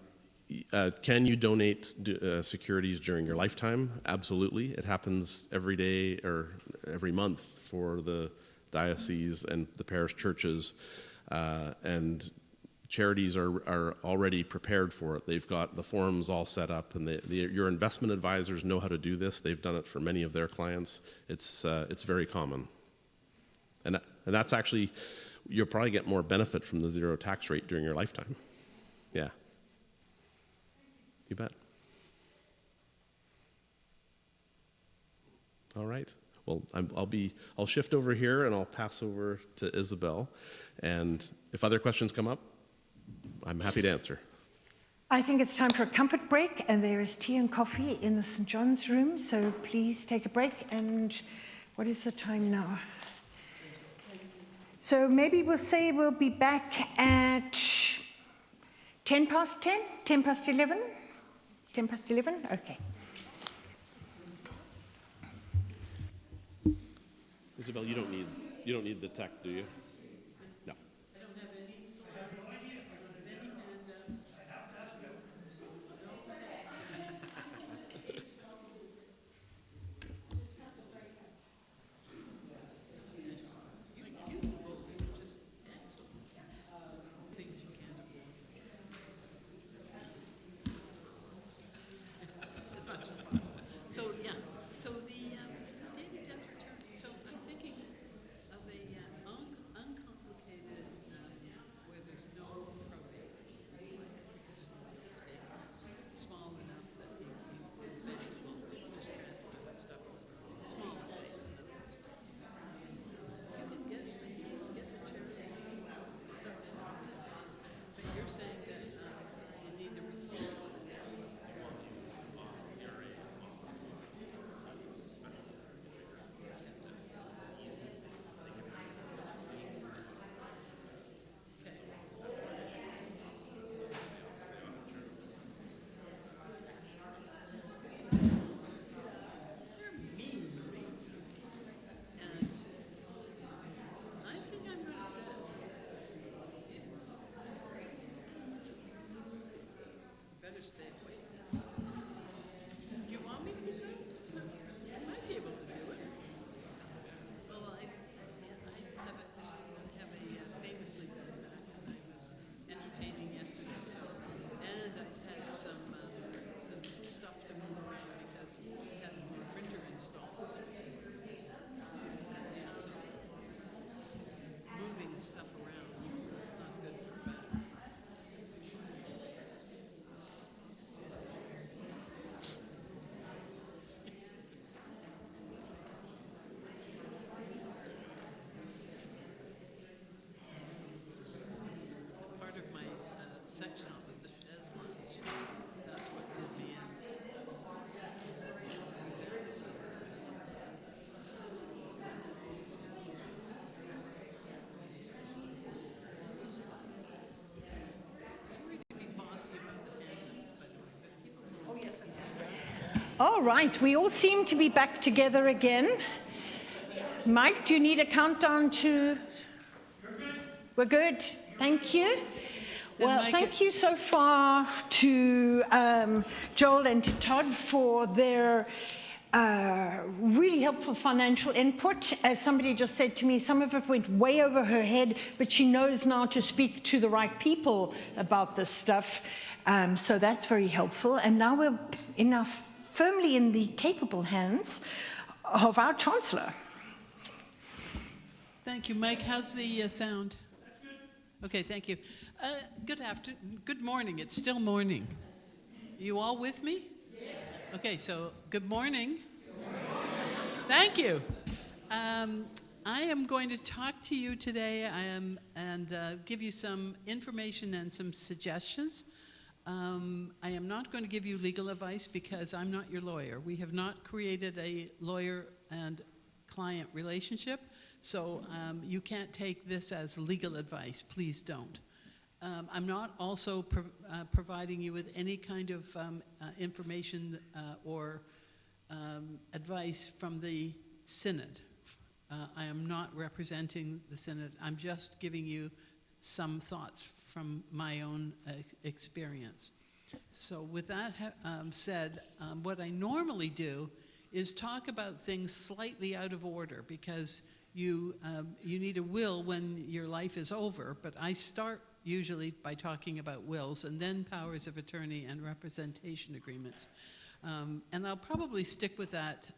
you donate securities during your lifetime? Absolutely. It happens every day or every month for the diocese and the parish churches, and charities are already prepared for it. They've got the forms all set up, and your investment advisors know how to do this. They've done it for many of their clients. It's very common, and that's actually, you'll probably get more benefit from the zero tax rate during your lifetime. Yeah. You bet. All right. well, I'll shift over here and I'll pass over to Isabel. And if other questions come up, I'm happy to answer. I think it's time for a comfort break, and there is tea and coffee in the St. John's room, so please take a break. And what is the time now? So maybe we'll say we'll be back at 10 past 10, 10 past 11? 10 past 11? Okay. Isabel, you don't need the tech, do you? No. So, yeah, so the daily death return, so I'm thinking of a uncomplicated, where there's no probate, small enough that the banks will just transfer the stuff over, small estates, in other words. You can get the charity stuff in, but you're saying that you need to receive. I think I'm going to say, better stay away. You want me to do it? I might be able to do it. Well, I have a famously bad back, and I was entertaining yesterday, so, and I had some stuff to move around because we had a printer installed. Yeah, so moving stuff around, not good for back. Part of my section was the chaise lounge. That's what did me in. Sorry to be bossy about the handouts, by the way, but people All right, we all seem to be back together again. Mike, do you need a countdown to? We're good. Thank you. Well, Mike- thank you so far to Joel and to Todd for their really helpful financial input. As somebody just said to me, some of it went way over her head, but she knows now to speak to the right people about this stuff. So that's very helpful. And now we're firmly in the capable hands of our Chancellor. Thank you, Mike. How's the sound? Okay, thank you. Good morning. It's still morning. You all with me? Yes. Okay, so good morning. Good morning. Thank you. I am going to talk to you today and give you some information and some suggestions. I am not going to give you legal advice because I'm not your lawyer. We have not created a lawyer and client relationship. So you can't take this as legal advice. Please don't. I'm not also providing you with any kind of information or advice from the Synod. I am not representing the Synod. I'm just giving you some thoughts from my own experience. So with that said, what I normally do is talk about things slightly out of order because you need a will when your life is over, but I start usually by talking about wills and then powers of attorney and representation agreements. And I'll probably stick with that,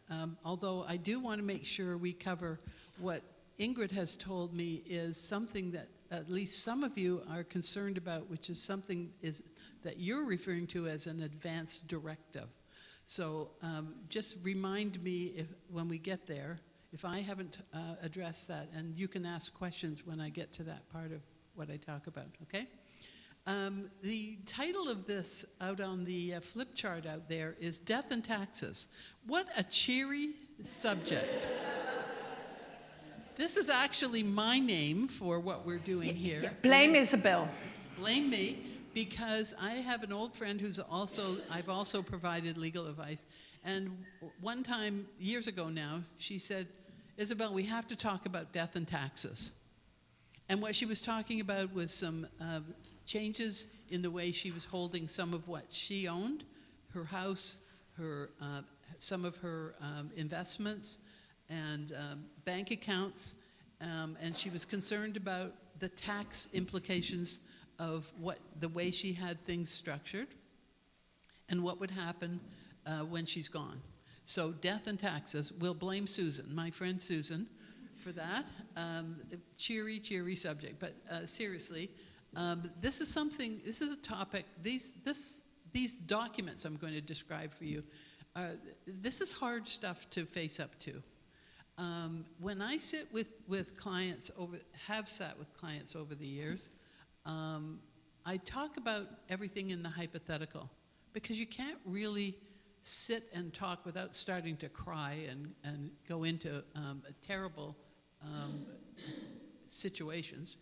although I do want to make sure we cover what Ingrid has told me is something that at least some of you are concerned about, which is something that you're referring to as an advance directive. So just remind me when we get there if I haven't addressed that, and you can ask questions when I get to that part of what I talk about, okay? The title of this out on the flip chart out there is Death and Taxes. What a cheery subject. This is actually my name for what we're doing here. Yeah, blame Isabel. Blame me, because I have an old friend who's also, I've also provided legal advice. And one time, years ago now, she said, Isabel, we have to talk about death and taxes. And what she was talking about was some changes in the way she was holding some of what she owned, her house, her, some of her investments, and bank accounts. And she was concerned about the tax implications of the way she had things structured and what would happen when she's gone. So death and taxes, we'll blame Susan, my friend Susan, for that. Cheery, cheery subject, but seriously, this is a topic, these documents I'm going to describe for you, this is hard stuff to face up to. When I sit with clients have sat with clients over the years, I talk about everything in the hypothetical, because you can't really sit and talk without starting to cry and go into terrible situations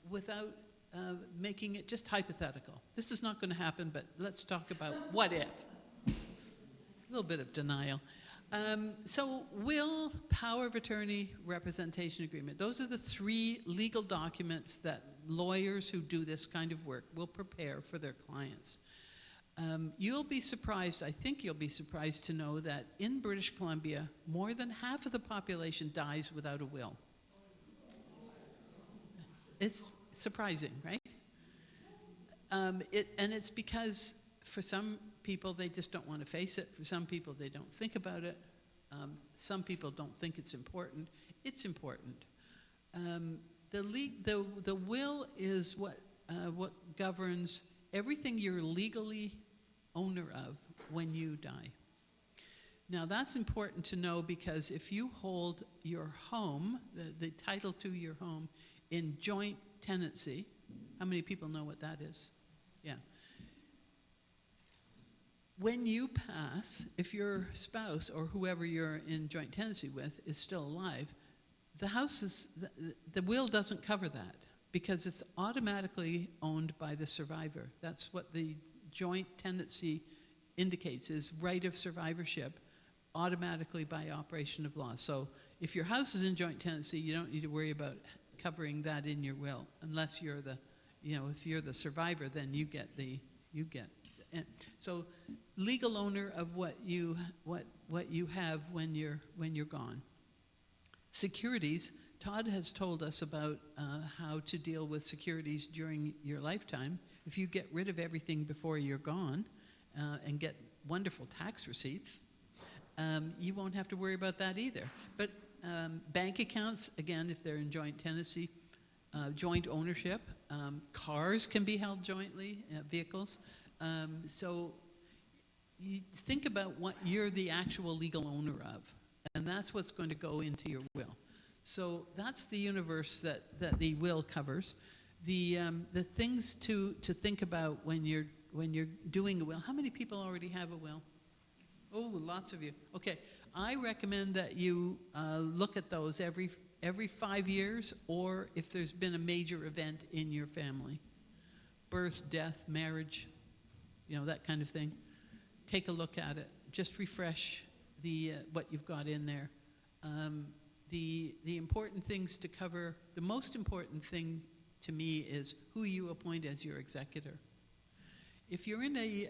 without making it just hypothetical. This is not going to happen, but let's talk about what if. A little bit of denial. So will, power of attorney, representation agreement. Those are the three legal documents that lawyers who do this kind of work will prepare for their clients. You'll be surprised, I think you'll be surprised to know that in British Columbia, more than half of the population dies without a will. It's surprising, right? And it's because for some people, they just don't want to face it. For some people, they don't think about it. Some people don't think it's important. It's important. The will is what governs everything you're legally owner of when you die. Now that's important to know, because if you hold your home, the title to your home, in joint tenancy, how many people know what that is? Yeah. When you pass, if your spouse or whoever you're in joint tenancy with is still alive, the will doesn't cover that, because it's automatically owned by the survivor. That's what the joint tenancy indicates, is right of survivorship automatically by operation of law. So if your house is in joint tenancy, you don't need to worry about covering that in your will, unless you're if you're the survivor, then you get. So legal owner of what you have when you're gone. Securities. Todd has told us about how to deal with securities during your lifetime. If you get rid of everything before you're gone and get wonderful tax receipts, you won't have to worry about that either. But bank accounts, again, if they're in joint tenancy, joint ownership, cars can be held jointly, vehicles. So you think about what you're the actual legal owner of, and that's what's going to go into your will. So that's the universe that the will covers. The things to think about when you're doing a will. How many people already have a will? Oh, lots of you. Okay, I recommend that you look at those every 5 years, or if there's been a major event in your family, birth, death, marriage, that kind of thing. Take a look at it. Just refresh what you've got in there. The important things to cover, the most important thing to me is who you appoint as your executor. If you're in a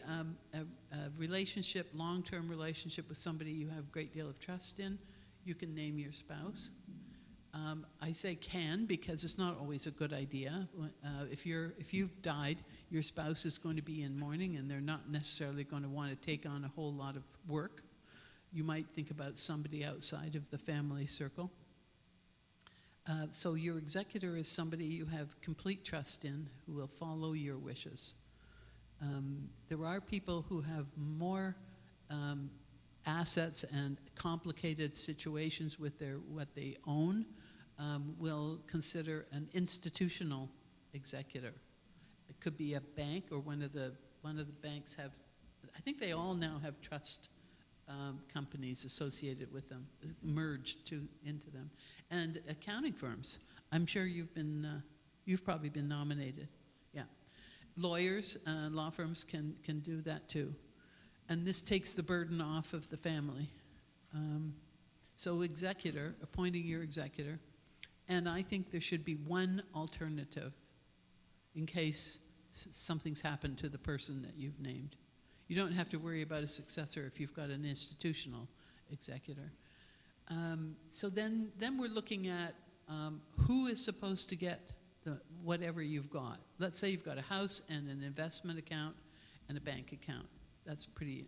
relationship, long-term relationship with somebody you have a great deal of trust in, you can name your spouse. I say can because it's not always a good idea. If you've died, your spouse is going to be in mourning, and they're not necessarily going to want to take on a whole lot of work. You might think about somebody outside of the family circle. So your executor is somebody you have complete trust in, who will follow your wishes. There are people who have more assets and complicated situations with what they own, will consider an institutional executor. It could be a bank, or one of the banks have. I think they all now have trust companies associated with them, merged into them, and accounting firms. I'm sure you've probably been nominated. Yeah, lawyers, law firms can do that too, and this takes the burden off of the family. So executor, appointing your executor, and I think there should be one alternative in case something's happened to the person that you've named. You don't have to worry about a successor if you've got an institutional executor. So then we're looking at who is supposed to get whatever you've got. Let's say you've got a house and an investment account and a bank account. That's pretty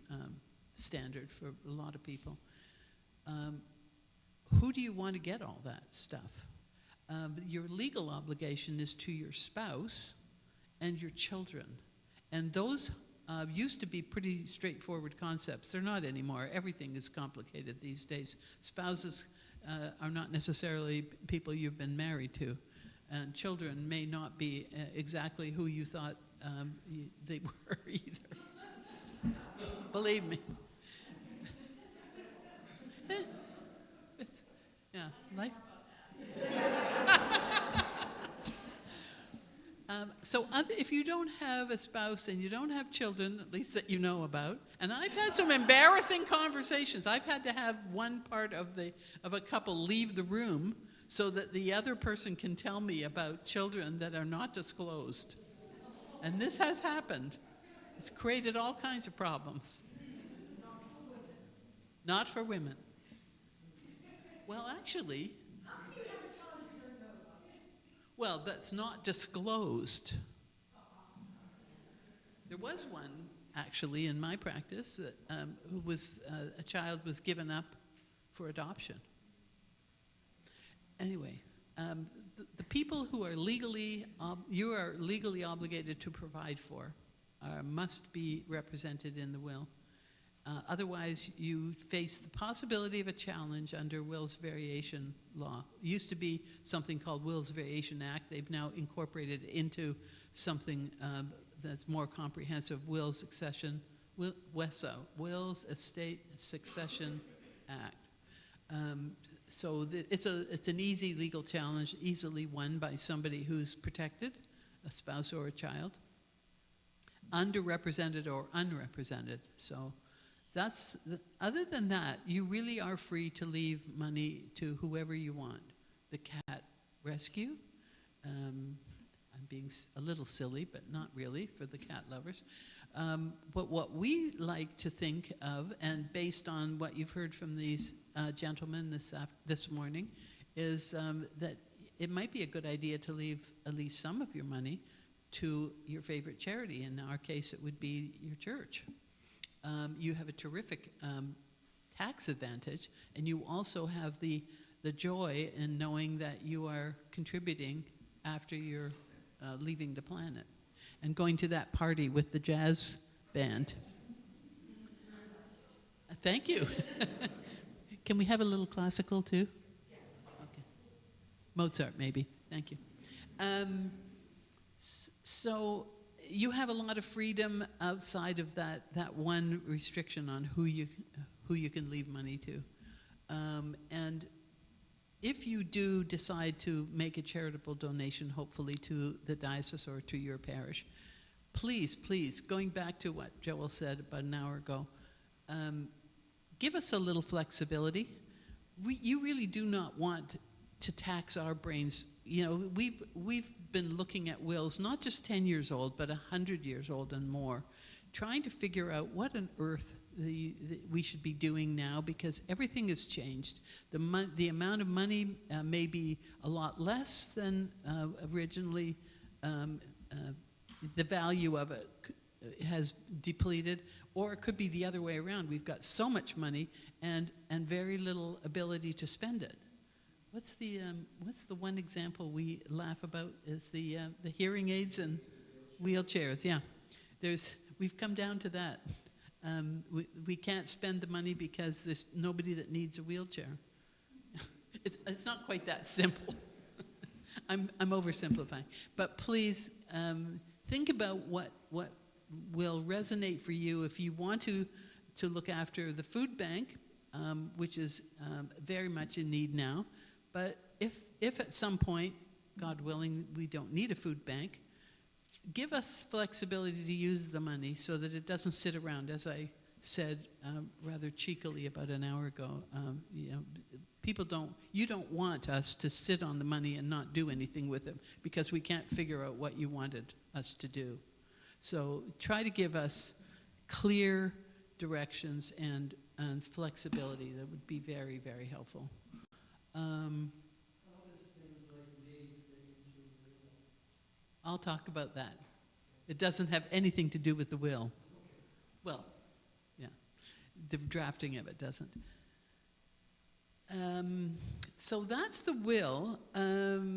standard for a lot of people. Who do you want to get all that stuff? Your legal obligation is to your spouse and your children. And those used to be pretty straightforward concepts. They're not anymore. Everything is complicated these days. Spouses are not necessarily people you've been married to. And children may not be exactly who you thought they were either. Believe me. Yeah, life. So if you don't have a spouse and you don't have children, at least that you know about, and I've had some embarrassing conversations. I've had to have one part of a couple leave the room so that the other person can tell me about children that are not disclosed. And this has happened. It's created all kinds of problems. Not for women. Well, actually, well, that's not disclosed. There was one, actually, in my practice, that, who was, a child was given up for adoption. Anyway, the people who are you are legally obligated to provide for must be represented in the will. Otherwise, you face the possibility of a challenge under Wills Variation Law. It used to be something called Wills Variation Act. They've now incorporated it into something that's more comprehensive, Wills Succession, WESA, Wills Estate Succession Act. So it's an easy legal challenge, easily won by somebody who's protected, a spouse or a child, underrepresented or unrepresented. So other than that, you really are free to leave money to whoever you want. The cat rescue, I'm being a little silly, but not really for the cat lovers. But what we like to think of, and based on what you've heard from these gentlemen this morning, is that it might be a good idea to leave at least some of your money to your favorite charity. In our case, it would be your church. You have a terrific tax advantage, and you also have the joy in knowing that you are contributing after you're leaving the planet and going to that party with the jazz band. Thank you. Can we have a little classical too? Okay. Mozart, maybe. Thank you. So you have a lot of freedom outside of that one restriction on who you can leave money to. And if you do decide to make a charitable donation, hopefully to the diocese or to your parish, please, going back to what Joel said about an hour ago, give us a little flexibility. You really do not want to tax our brains. You know, we've been looking at wills, not just 10 years old, but 100 years old and more, trying to figure out what on earth we should be doing now, because everything has changed. The amount of money may be a lot less than originally. The value of it has depleted, or it could be the other way around. We've got so much money and very little ability to spend it. What's the one example we laugh about is the hearing aids and wheelchairs. Yeah, we've come down to that. We can't spend the money because there's nobody that needs a wheelchair. It's not quite that simple. I'm oversimplifying. But please think about what will resonate for you if you want to look after the food bank, which is very much in need now. But if at some point, God willing, we don't need a food bank, give us flexibility to use the money so that it doesn't sit around, as I said rather cheekily about an hour ago. You don't want us to sit on the money and not do anything with it because we can't figure out what you wanted us to do. So try to give us clear directions and flexibility. That would be very, very helpful. I'll talk about that. It doesn't have anything to do with the will. Well, yeah, the drafting of it doesn't. So that's the will.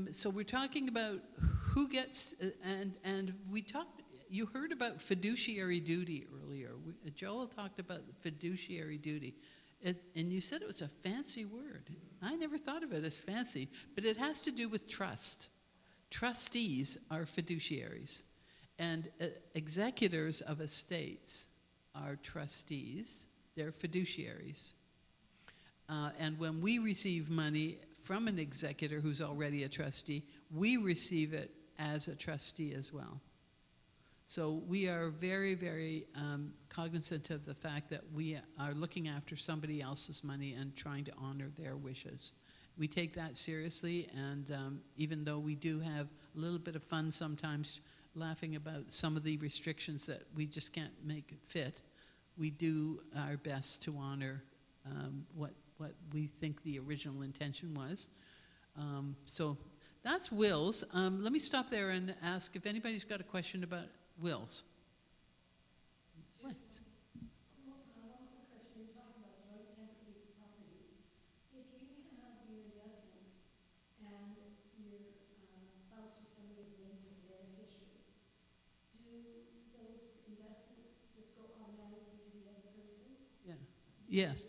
So we're talking about who gets, and we talked, you heard about fiduciary duty earlier. Joel talked about fiduciary duty. And you said it was a fancy word. I never thought of it as fancy, but it has to do with trust. Trustees are fiduciaries, and executors of estates are trustees. They're fiduciaries. And when we receive money from an executor who's already a trustee, we receive it as a trustee as well. So we are very, very cognizant of the fact that we are looking after somebody else's money and trying to honor their wishes. We take that seriously, and even though we do have a little bit of fun sometimes laughing about some of the restrictions that we just can't make fit, we do our best to honor what we think the original intention was. So that's wills. Let me stop there and ask if anybody's got a question about wills. What? Yes.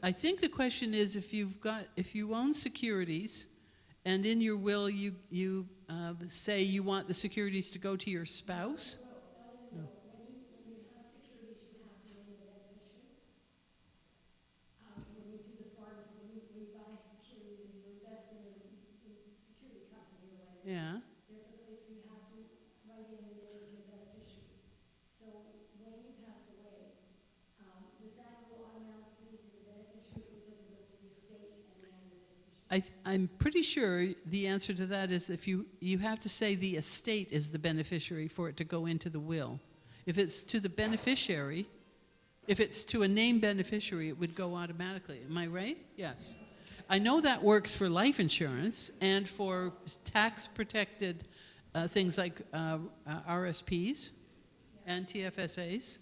I think the question is if you own securities, and in your will you say you want the securities to go to your spouse. No. When you have securities, you have to name the beneficiary. When you do the farms, when you buy securities and you invest in a security company or whatever. Yeah. There's a place where you have to write in the name of the beneficiary. So when you pass away, does that go automatically to the beneficiary, or does it go to the estate and then the beneficiary? I'm pretty sure the answer to that is if you have to say the estate is the beneficiary for it to go into the will. If it's to the beneficiary, if it's to a named beneficiary, it would go automatically. Am I right? Yes. I know that works for life insurance and for tax-protected things like RSPs and TFSAs.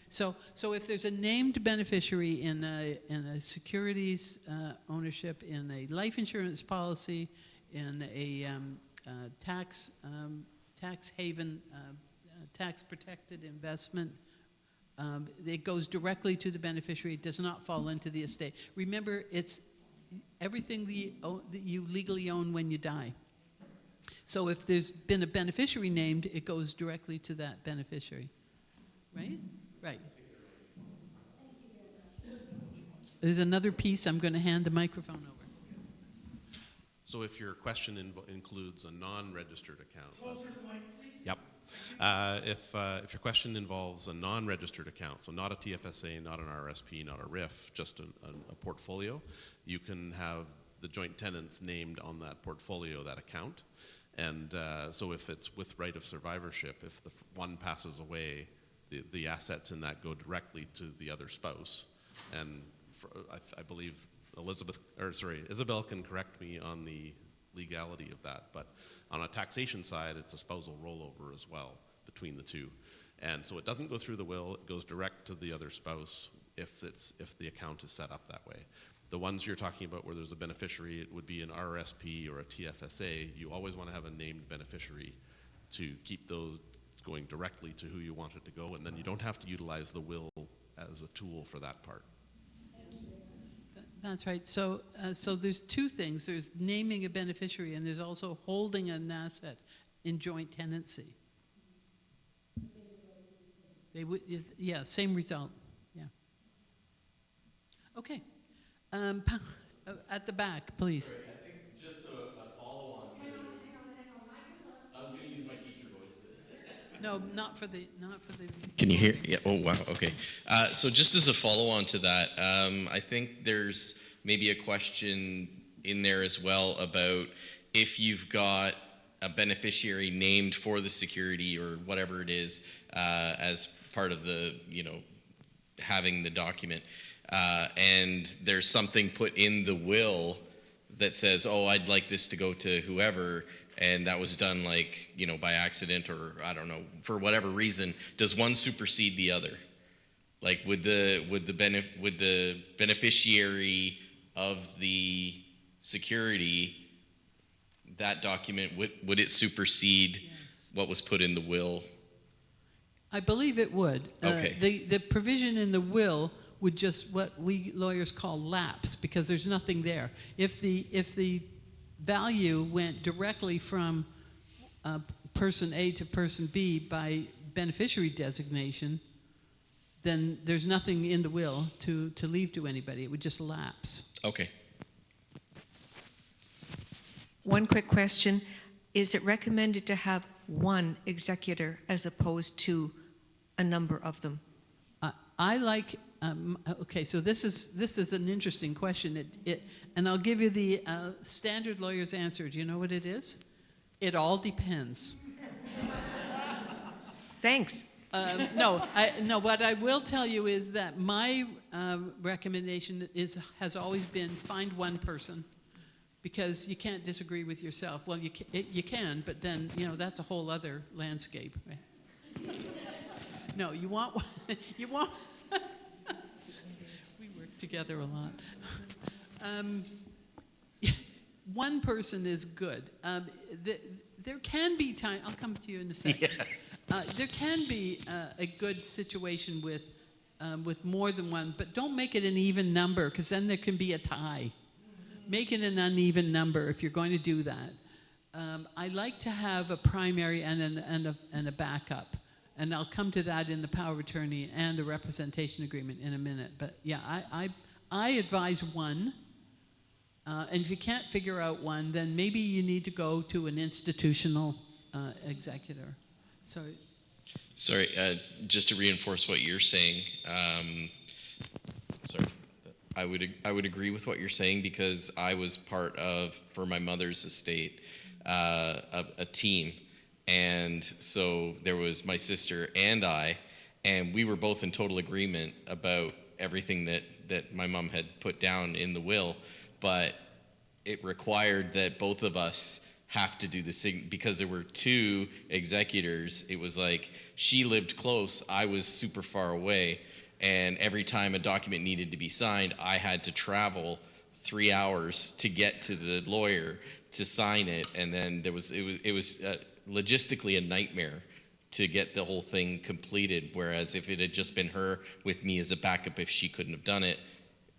So if there's a named beneficiary in a securities ownership, in a life insurance policy, in a tax haven, tax protected investment, it goes directly to the beneficiary. It does not fall into the estate. Remember, it's everything that you legally own when you die. So if there's been a beneficiary named, it goes directly to that beneficiary, right? Right. There's another piece. I'm going to hand the microphone over. So if your question includes a non-registered account. Closer to the mic, please. Yep. If your question involves a non-registered account, so not a TFSA, not an RSP, not a RIF, just a portfolio, you can have the joint tenants named on that portfolio, that account. And so if it's with right of survivorship, if the one passes away, the assets in that go directly to the other spouse. And I believe Isabel can correct me on the legality of that, but on a taxation side, it's a spousal rollover as well between the two. And so it doesn't go through the will, it goes direct to the other spouse if the account is set up that way. The ones you're talking about where there's a beneficiary, it would be an RSP or a TFSA. You always want to have a named beneficiary to keep those going directly to who you want it to go, and then you don't have to utilize the will as a tool for that part. That's right. So, so there's two things. There's naming a beneficiary, and there's also holding an asset in joint tenancy. They would, yeah, same result. Yeah. Okay. At the back, please. Great. I think just a follow-on to. I was going to use my teacher voice, but. No, not for the. Can you hear? Yeah. Oh, wow. Okay. So just as a follow-on to that, I think there's maybe a question in there as well about if you've got a beneficiary named for the security or whatever it is as part of the, having the document, and there's something put in the will that says, oh, I'd like this to go to whoever, and that was done by accident or I don't know, for whatever reason, does one supersede the other? Like would the beneficiary of the security, that document, would it supersede what was put in the will? I believe it would. Okay. The provision in the will would just what we lawyers call lapse, because there's nothing there. If the value went directly from person A to person B by beneficiary designation, then there's nothing in the will to leave to anybody. It would just lapse. Okay. One quick question. Is it recommended to have one executor as opposed to a number of them? I like, okay, so this is an interesting question. And I'll give you the standard lawyer's answer. Do you know what it is? It all depends. Thanks. No, what I will tell you is that my recommendation has always been find one person, because you can't disagree with yourself. Well, you can, but then, that's a whole other landscape. Right? No, you want we work together a lot. One person is good. There can be time, I'll come to you in a second. Yeah. There can be a good situation with more than one, but don't make it an even number, because then there can be a tie. Make it an uneven number if you're going to do that. I like to have a primary and a backup, and I'll come to that in the power of attorney and the representation agreement in a minute. But yeah, I advise one, and if you can't figure out one, then maybe you need to go to an institutional executor. Sorry, just to reinforce what you're saying. Sorry. I would agree with what you're saying, because I was part of, for my mother's estate, a team, and so there was my sister and I, and we were both in total agreement about everything that my mom had put down in the will, but it required that both of us have to do the because there were two executors. It was like she lived close, I was super far away. And every time a document needed to be signed, I had to travel 3 hours to get to the lawyer to sign it. And then it was logistically a nightmare to get the whole thing completed. Whereas if it had just been her with me as a backup, if she couldn't have done it,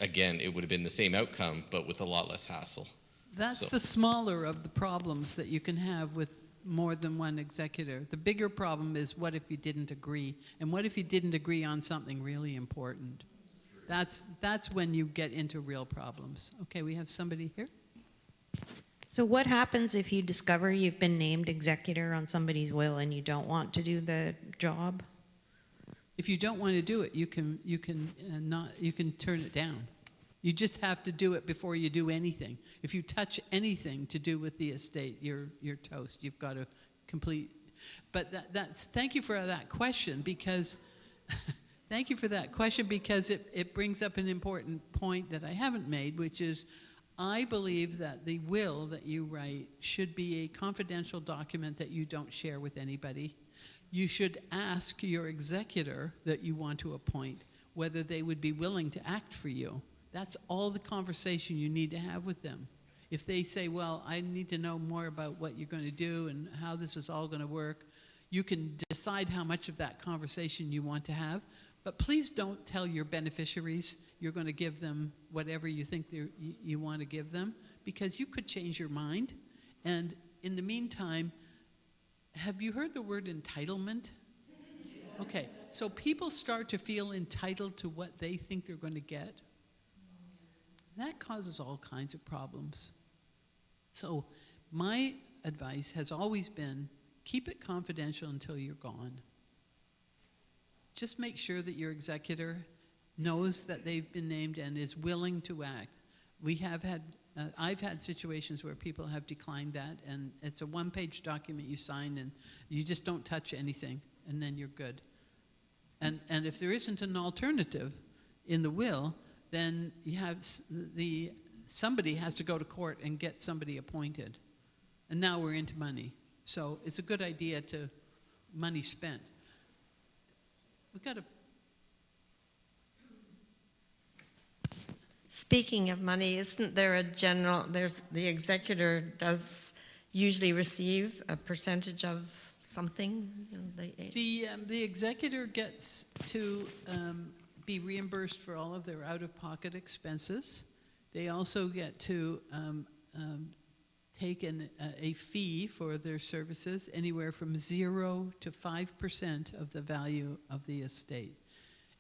again, it would have been the same outcome, but with a lot less hassle. That's the smaller of the problems that you can have with more than one executor. The bigger problem is, what if you didn't agree? And what if you didn't agree on something really important? That's when you get into real problems. Okay, we have somebody here. So what happens if you discover you've been named executor on somebody's will and you don't want to do the job? If you don't want to do it, you can turn it down. You just have to do it before you do anything. If you touch anything to do with the estate, you're toast. You've got to complete. But thank you for that question, because thank you for that question, because it brings up an important point that I haven't made, which is I believe that the will that you write should be a confidential document that you don't share with anybody. You should ask your executor that you want to appoint whether they would be willing to act for you. That's all the conversation you need to have with them. If they say, well, I need to know more about what you're going to do and how this is all going to work, You can decide how much of that conversation you want to have, but please don't tell your beneficiaries you're going to give them whatever you think you want to give them, because you could change your mind. And in the meantime, have you heard the word entitlement? Okay, so people start to feel entitled to what they think they're going to get. That causes all kinds of problems. So my advice has always been, keep it confidential until you're gone. Just make sure that your executor knows that they've been named and is willing to act. I've had situations where people have declined that, and it's a one-page document you sign, and you just don't touch anything, and then you're good. And if there isn't an alternative in the will, then you have somebody has to go to court and get somebody appointed. And now we're into money. So it's a good idea to money spent. We've got to. Speaking of money, isn't there the executor does usually receive a percentage of something? The executor gets to be reimbursed for all of their out-of-pocket expenses. They also get to take a fee for their services, anywhere from 0 to 5% of the value of the estate.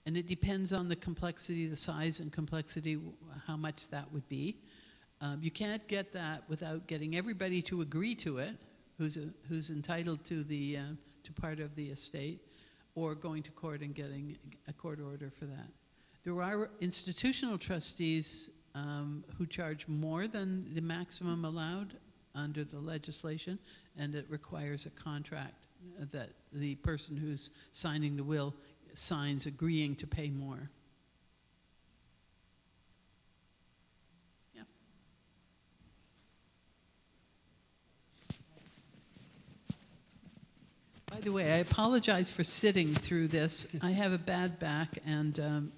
And it depends on the complexity, the size and complexity, how much that would be. You can't get that without getting everybody to agree to it, who's entitled to to part of the estate, or going to court and getting a court order for that. There are institutional trustees who charge more than the maximum allowed under the legislation, and it requires a contract that the person who's signing the will signs agreeing to pay more. Yeah. By the way, I apologize for sitting through this. I have a bad back, and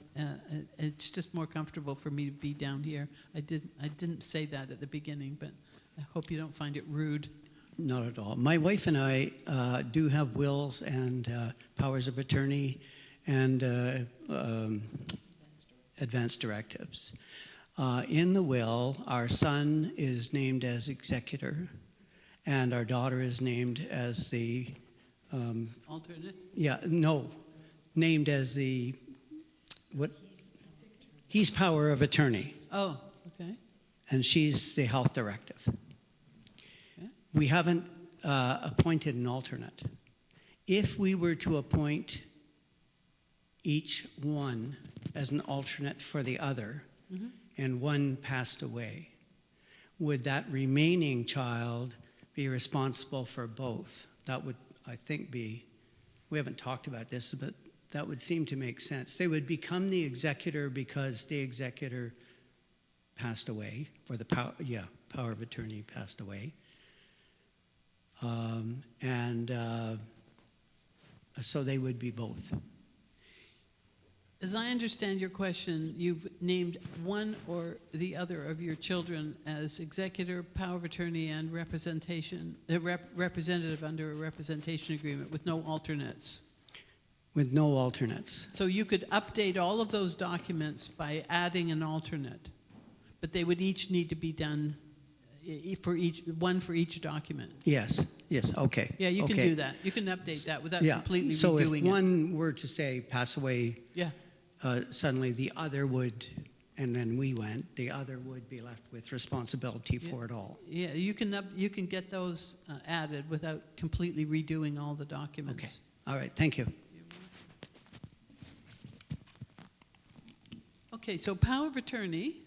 it's just more comfortable for me to be down here. I didn't say that at the beginning, but I hope you don't find it rude. Not at all. My wife and I do have wills and powers of attorney and advance directives. In the will, our son is named as executor, and our daughter is named as the... alternate? Yeah, no. Named as the... what? He's power of attorney. Oh, okay. And she's the health directive. Okay. We haven't appointed an alternate. If we were to appoint each one as an alternate for the other, mm-hmm. and one passed away, would that remaining child be responsible for both? That would, I think, be, we haven't talked about this, but that would seem to make sense. They would become the executor because the executor passed away, or the power of attorney passed away. So they would be both. As I understand your question, you've named one or the other of your children as executor, power of attorney, and representative under a representation agreement with no alternates. With no alternates. So you could update all of those documents by adding an alternate, but they would each need to be done for each document. Yes, okay. Yeah, you can do that. You can update that without completely redoing it. So if one were to say pass away, yeah. Suddenly the other would, and then we went, the other would be left with responsibility for it all. Yeah, you can get those added without completely redoing all the documents. Okay, all right, thank you. Okay, so power of attorney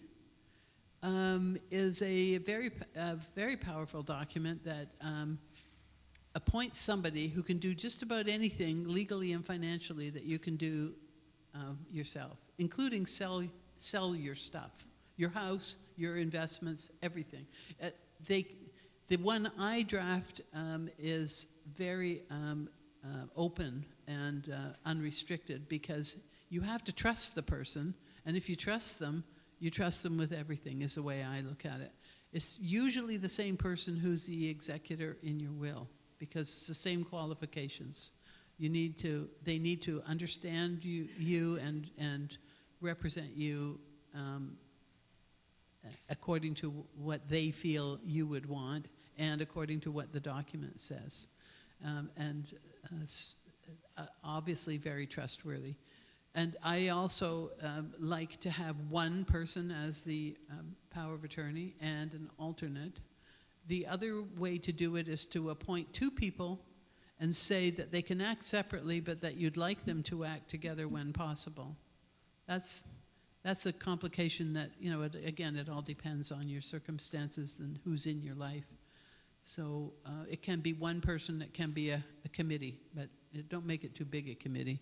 is a very powerful document that appoints somebody who can do just about anything legally and financially that you can do yourself, including sell your stuff, your house, your investments, everything. The one I draft is very open and unrestricted, because you have to trust the person, and if you trust them with everything, is the way I look at it. It's usually the same person who's the executor in your will, because it's the same qualifications. They need to understand you and represent you according to what they feel you would want and according to what the document says. Obviously very trustworthy. And I also like to have one person as the power of attorney and an alternate. The other way to do it is to appoint two people and say that they can act separately, but that you'd like them to act together when possible. That's a complication that, again, it all depends on your circumstances and who's in your life. So it can be one person, it can be a committee, but don't make it too big a committee.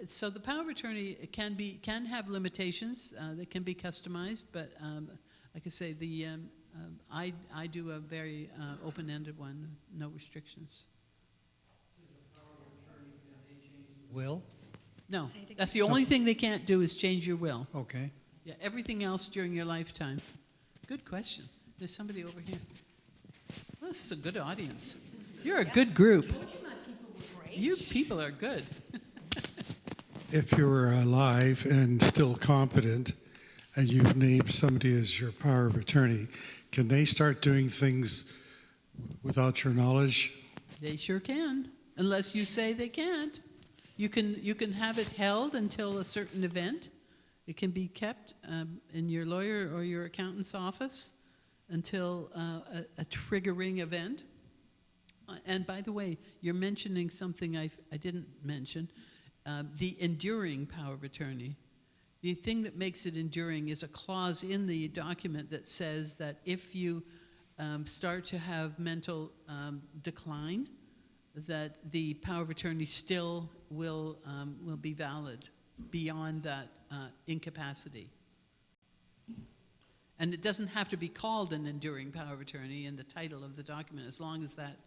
So the power of attorney can have limitations. They can be customized, but like I say, I do a very open-ended one, no restrictions. Will? No, that's the only thing they can't do is change your will. Okay. Yeah, everything else during your lifetime. Good question. There's somebody over here. Well, this is a good audience. You're a good group. You people are good. If you're alive and still competent and you've named somebody as your power of attorney, can they start doing things without your knowledge? They sure can, unless you say they can't. You can have it held until a certain event. It can be kept in your lawyer or your accountant's office until a triggering event. And by the way, you're mentioning something I didn't mention, the enduring power of attorney. The thing that makes it enduring is a clause in the document that says that if you start to have mental decline, that the power of attorney still will be valid beyond that incapacity. And it doesn't have to be called an enduring power of attorney in the title of the document, as long as that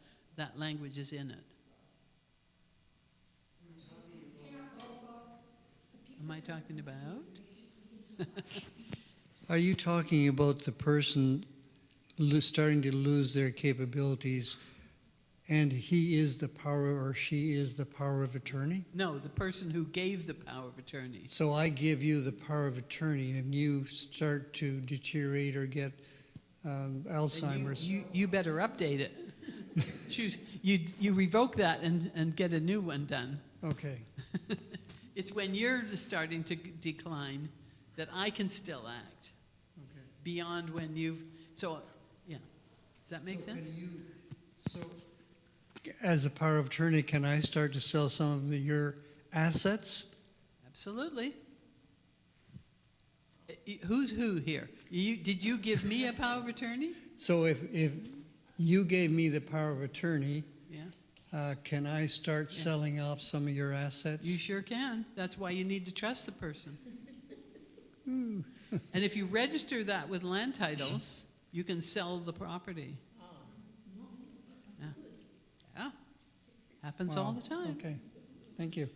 language is in it. Am I talking about? Are you talking about the person starting to lose their capabilities and he is the power or she is the power of attorney? No, the person who gave the power of attorney. So I give you the power of attorney and you start to deteriorate or get Alzheimer's. You better update it. You revoke that and get a new one done. Okay. It's when you're starting to decline that I can still act. Okay. Beyond when you've, so, yeah. Does that make sense? So as a power of attorney, can I start to sell some of your assets? Absolutely. Who's who here? Did you give me a power of attorney? So if you gave me the power of attorney, Yeah. can I start selling off some of your assets? You sure can. That's why you need to trust the person. And if you register that with land titles, you can sell the property. Yeah. Yeah. Happens all the time. Okay. Thank you.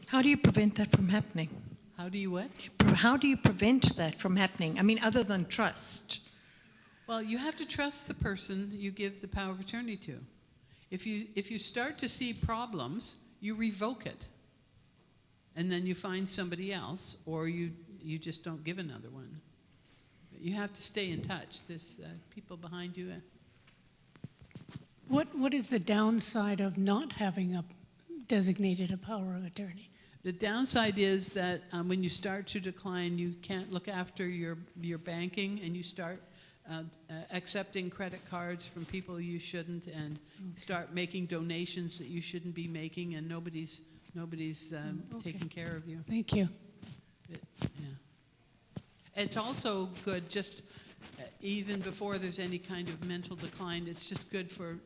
How do you prevent that from happening? How do you what? How do you prevent that from happening? I mean, other than trust. Well, you have to trust the person you give the power of attorney to. If you start to see problems, you revoke it. And then you find somebody else, or you just don't give another one. But you have to stay in touch. There's people behind you. What is the downside of not having designated a power of attorney? The downside is that when you start to decline, you can't look after your banking, and you start accepting credit cards from people you shouldn't, and start making donations that you shouldn't be making, and nobody's taking care of you. Thank you. It's also good just even before there's any kind of mental decline. It's just good for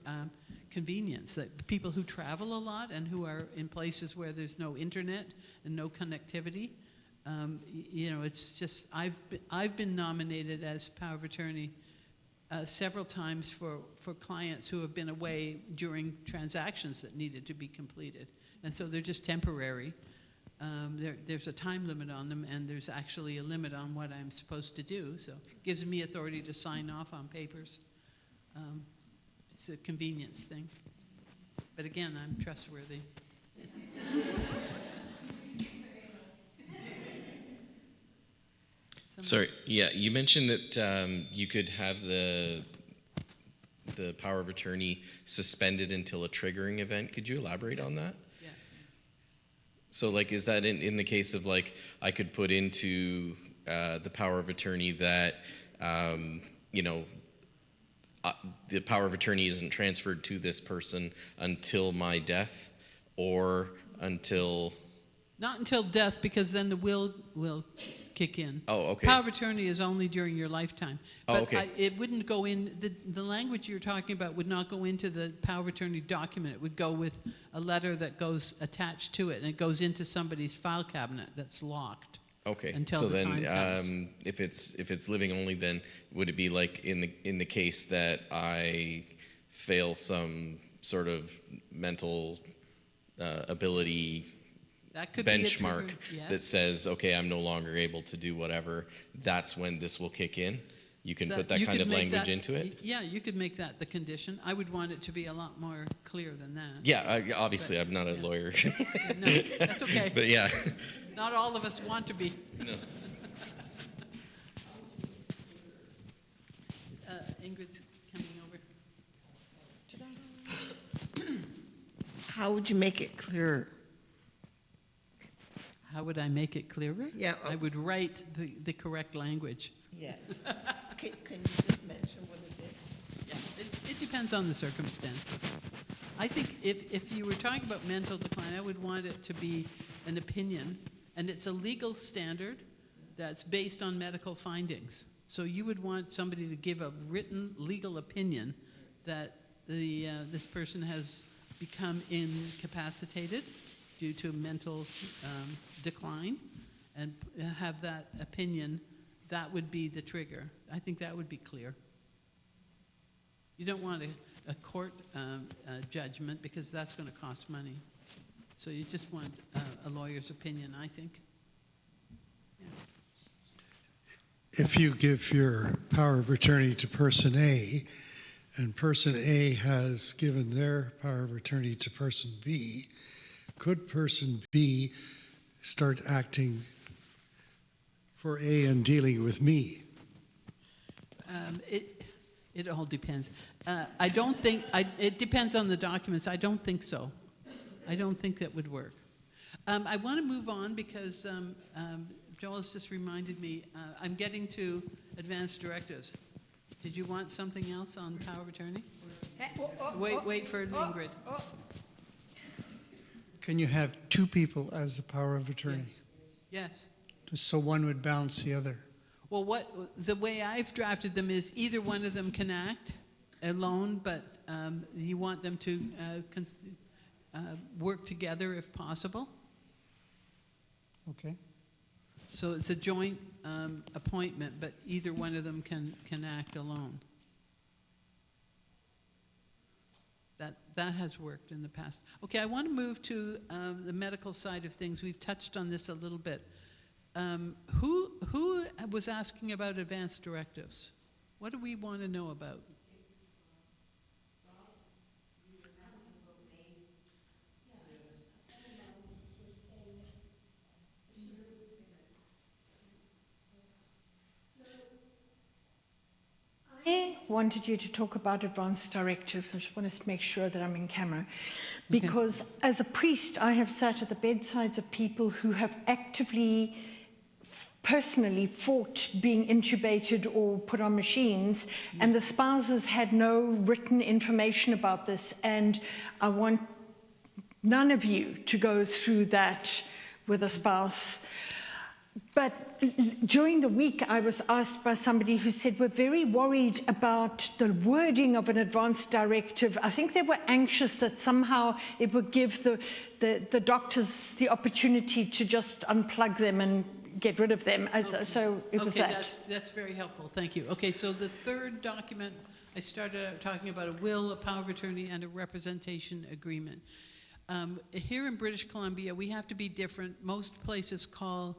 convenience. That people who travel a lot and who are in places where there's no internet and no connectivity, it's just I've been nominated as power of attorney several times for clients who have been away during transactions that needed to be completed, and so they're just temporary. There's a time limit on them, and there's actually a limit on what I'm supposed to do. So it gives me authority to sign off on papers. It's a convenience thing. But again, I'm trustworthy. Sorry, yeah, you mentioned that you could have the power of attorney suspended until a triggering event. Could you elaborate on that? Yeah. So, like, is that in the case of, like, I could put into the power of attorney that, you know, the power of attorney isn't transferred to this person until my death, or until... Not until death, because then the will kick in. Oh, okay. Power of attorney is only during your lifetime. Oh, But okay. it wouldn't go in, the language you're talking about would not go into the power of attorney document. It would go with a letter that goes attached to it, and it goes into somebody's file cabinet that's locked. Okay. Until so the then, time comes. if it's living only, then would it be like in the case that I fail some sort of mental ability That could be a benchmark trigger, yes. that says, okay, I'm no longer able to do whatever? That's when this will kick in. You can put that you kind could of make language that- into it. Yeah, you could make that the condition. I would want it to be a lot more clear than that. Yeah, obviously, But- I'm not a yeah. lawyer. No, that's okay. But yeah. Not all of us want to be. No. Ingrid's coming over. How would you make it clearer? How would I make it clearer? Yeah. I would write the correct language. Yes. Can you just mention what it is? Yeah, it depends on the circumstances. I think if you were talking about mental decline, I would want it to be an opinion, and it's a legal standard that's based on medical findings. So you would want somebody to give a written legal opinion that this person has become incapacitated due to mental decline, and have that opinion. That would be the trigger. I think that would be clear. You don't want a court judgment, because that's going to cost money. So you just want a lawyer's opinion, I think. If you give your power of attorney to person A, and person A has given their power of attorney to person B, could person B start acting for A and dealing with me? It all depends. I don't think, it depends on the documents. I don't think so. I don't think that would work. I want to move on because Joel has just reminded me, I'm getting to advanced directives. Did you want something else on power of attorney? Wait for Ingrid. Can you have two people as the power of attorney? Yes. So one would balance the other. Well, the way I've drafted them is either one of them can act alone, but you want them to work together if possible. Okay. So it's a joint appointment, but either one of them can act alone. That has worked in the past. Okay, I want to move to the medical side of things. We've touched on this a little bit. Who was asking about advanced directives? What do we want to know about? I wanted you to talk about advanced directives. I just want to make sure that I'm in camera. Because as a priest, I have sat at the bedsides of people who have actively, personally fought being intubated or put on machines, and the spouses had no written information about this. And I want none of you to go through that with a spouse. But during the week, I was asked by somebody who said, we're very worried about the wording of an advanced directive. I think they were anxious that somehow it would give the doctors the opportunity to just unplug them and get rid of them. So it was that. That's very helpful. Thank you. Okay, so the third document, I started out talking about a will, a power of attorney, and a representation agreement. Here in British Columbia, we have to be different. Most places call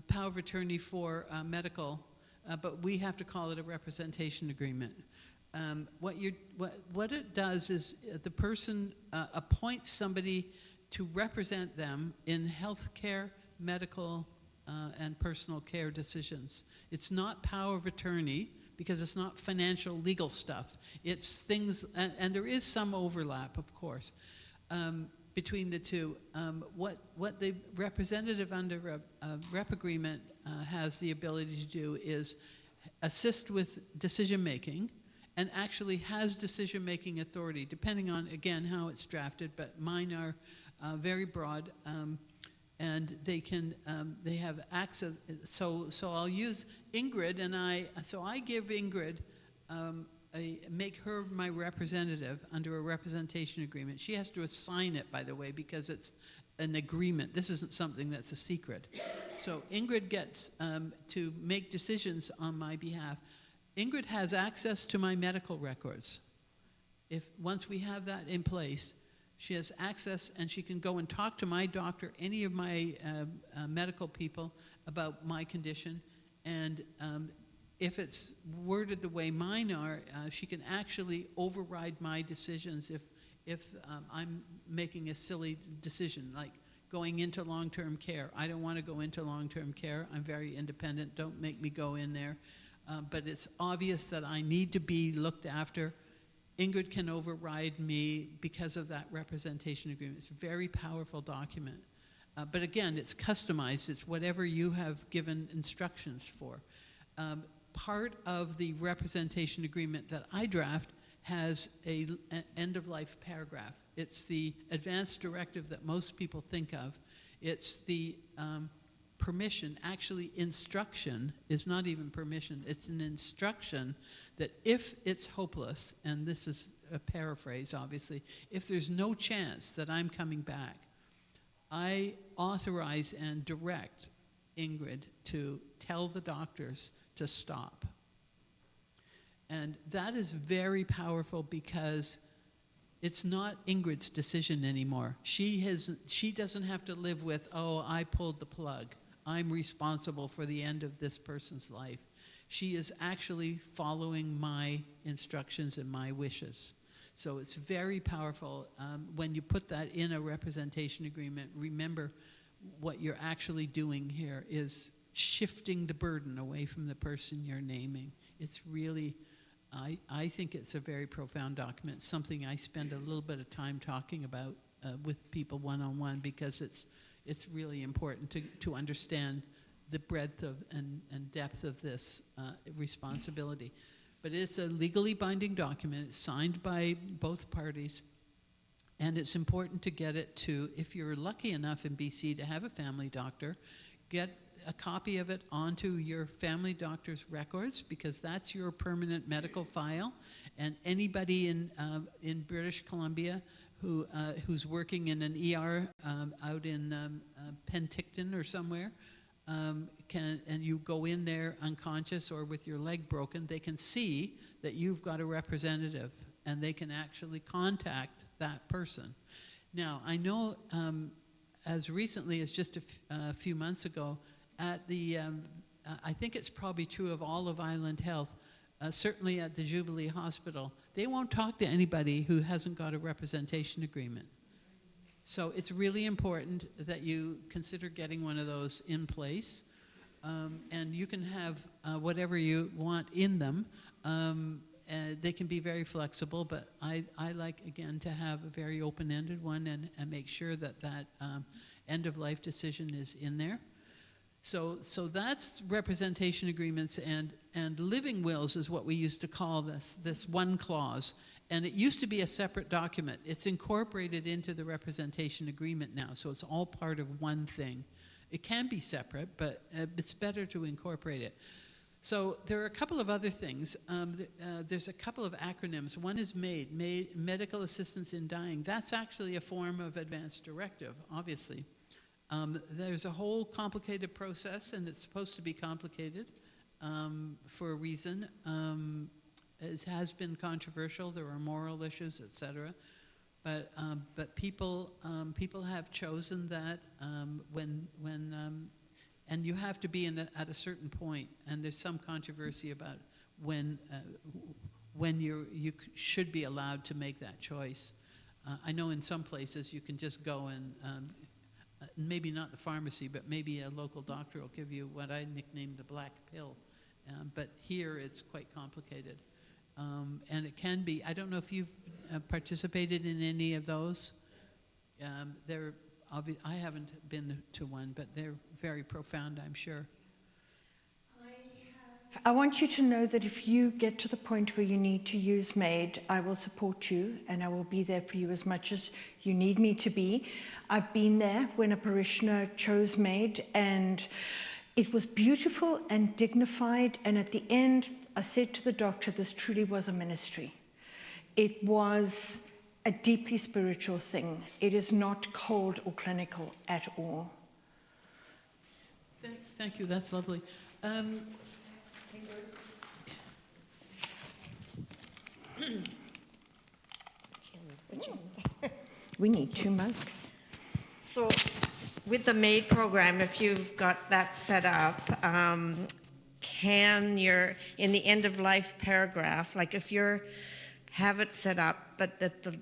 power of attorney for medical, but we have to call it a representation agreement. what it does is the person appoints somebody to represent them in healthcare, medical, and personal care decisions. It's not power of attorney because it's not financial legal stuff. It's things, and there is some overlap, of course, between the two. What the representative under a rep agreement has the ability to do is assist with decision making, and actually has decision-making authority, depending on, again, how it's drafted, but mine are very broad, and they have access. So I'll use Ingrid, and I give Ingrid, make her my representative under a representation agreement. She has to assign it, by the way, because it's an agreement. This isn't something that's a secret. So Ingrid gets to make decisions on my behalf. Ingrid has access to my medical records. Once we have that in place, she has access, and she can go and talk to my doctor, any of my medical people, about my condition. And if it's worded the way mine are, she can actually override my decisions if I'm making a silly decision, like going into long-term care. I don't want to go into long-term care. I'm very independent. Don't make me go in there. But it's obvious that I need to be looked after. Ingrid can override me because of that representation agreement. It's a very powerful document. But again, it's customized. It's whatever you have given instructions for. Part of the representation agreement that I draft has an end-of-life paragraph. It's the advance directive that most people think of. It's the permission, actually instruction is not even permission, it's an instruction that if it's hopeless, and this is a paraphrase obviously, if there's no chance that I'm coming back, I authorize and direct Ingrid to tell the doctors to stop. And that is very powerful because it's not Ingrid's decision anymore. She doesn't have to live with, oh, I pulled the plug. I'm responsible for the end of this person's life. She is actually following my instructions and my wishes. So it's very powerful. When you put that in a representation agreement, remember what you're actually doing here is shifting the burden away from the person you're naming. It's really, I think it's a very profound document, something I spend a little bit of time talking about with people one-on-one because it's really important to understand the breadth of and depth of this responsibility. But it's a legally binding document. It's signed by both parties. And it's important to get it to, if you're lucky enough in BC to have a family doctor, get a copy of it onto your family doctor's records because that's your permanent medical file. And anybody in British Columbia who's working in an ER out in Penticton or somewhere, and you go in there unconscious or with your leg broken, they can see that you've got a representative and they can actually contact that person. Now, I know as recently as just a few months ago at the, I think it's probably true of all of Island Health, certainly at the Jubilee Hospital, they won't talk to anybody who hasn't got a representation agreement. So it's really important that you consider getting one of those in place. And you can have whatever you want in them. They can be very flexible, but I like, again, to have a very open-ended one and make sure that end-of-life decision is in there. So that's representation agreements, and living wills is what we used to call this one clause. And it used to be a separate document. It's incorporated into the representation agreement now, so it's all part of one thing. It can be separate, but it's better to incorporate it. So there are a couple of other things. There's a couple of acronyms. One is MAID, Medical Assistance in Dying. That's actually a form of advance directive, obviously. There's a whole complicated process, and it's supposed to be complicated for a reason. It has been controversial. There are moral issues, etc. But people have chosen that and you have to be at a certain point, and there's some controversy about when should be allowed to make that choice. I know in some places you can just go and maybe not the pharmacy, but maybe a local doctor will give you what I nicknamed the black pill. But here it's quite complicated. And it can be, I don't know if you've participated in any of those. I haven't been to one, but they're very profound, I'm sure. I want you to know that if you get to the point where you need to use MAID, I will support you and I will be there for you as much as you need me to be. I've been there when a parishioner chose MAID, and it was beautiful and dignified, and at the end I said to the doctor, this truly was a ministry. It was a deeply spiritual thing. It is not cold or clinical at all. Thank you, that's lovely. We need 2 monks. So with the MAID program, if you've got that set up, can your, in the end of life paragraph, like if you have it set up, but at the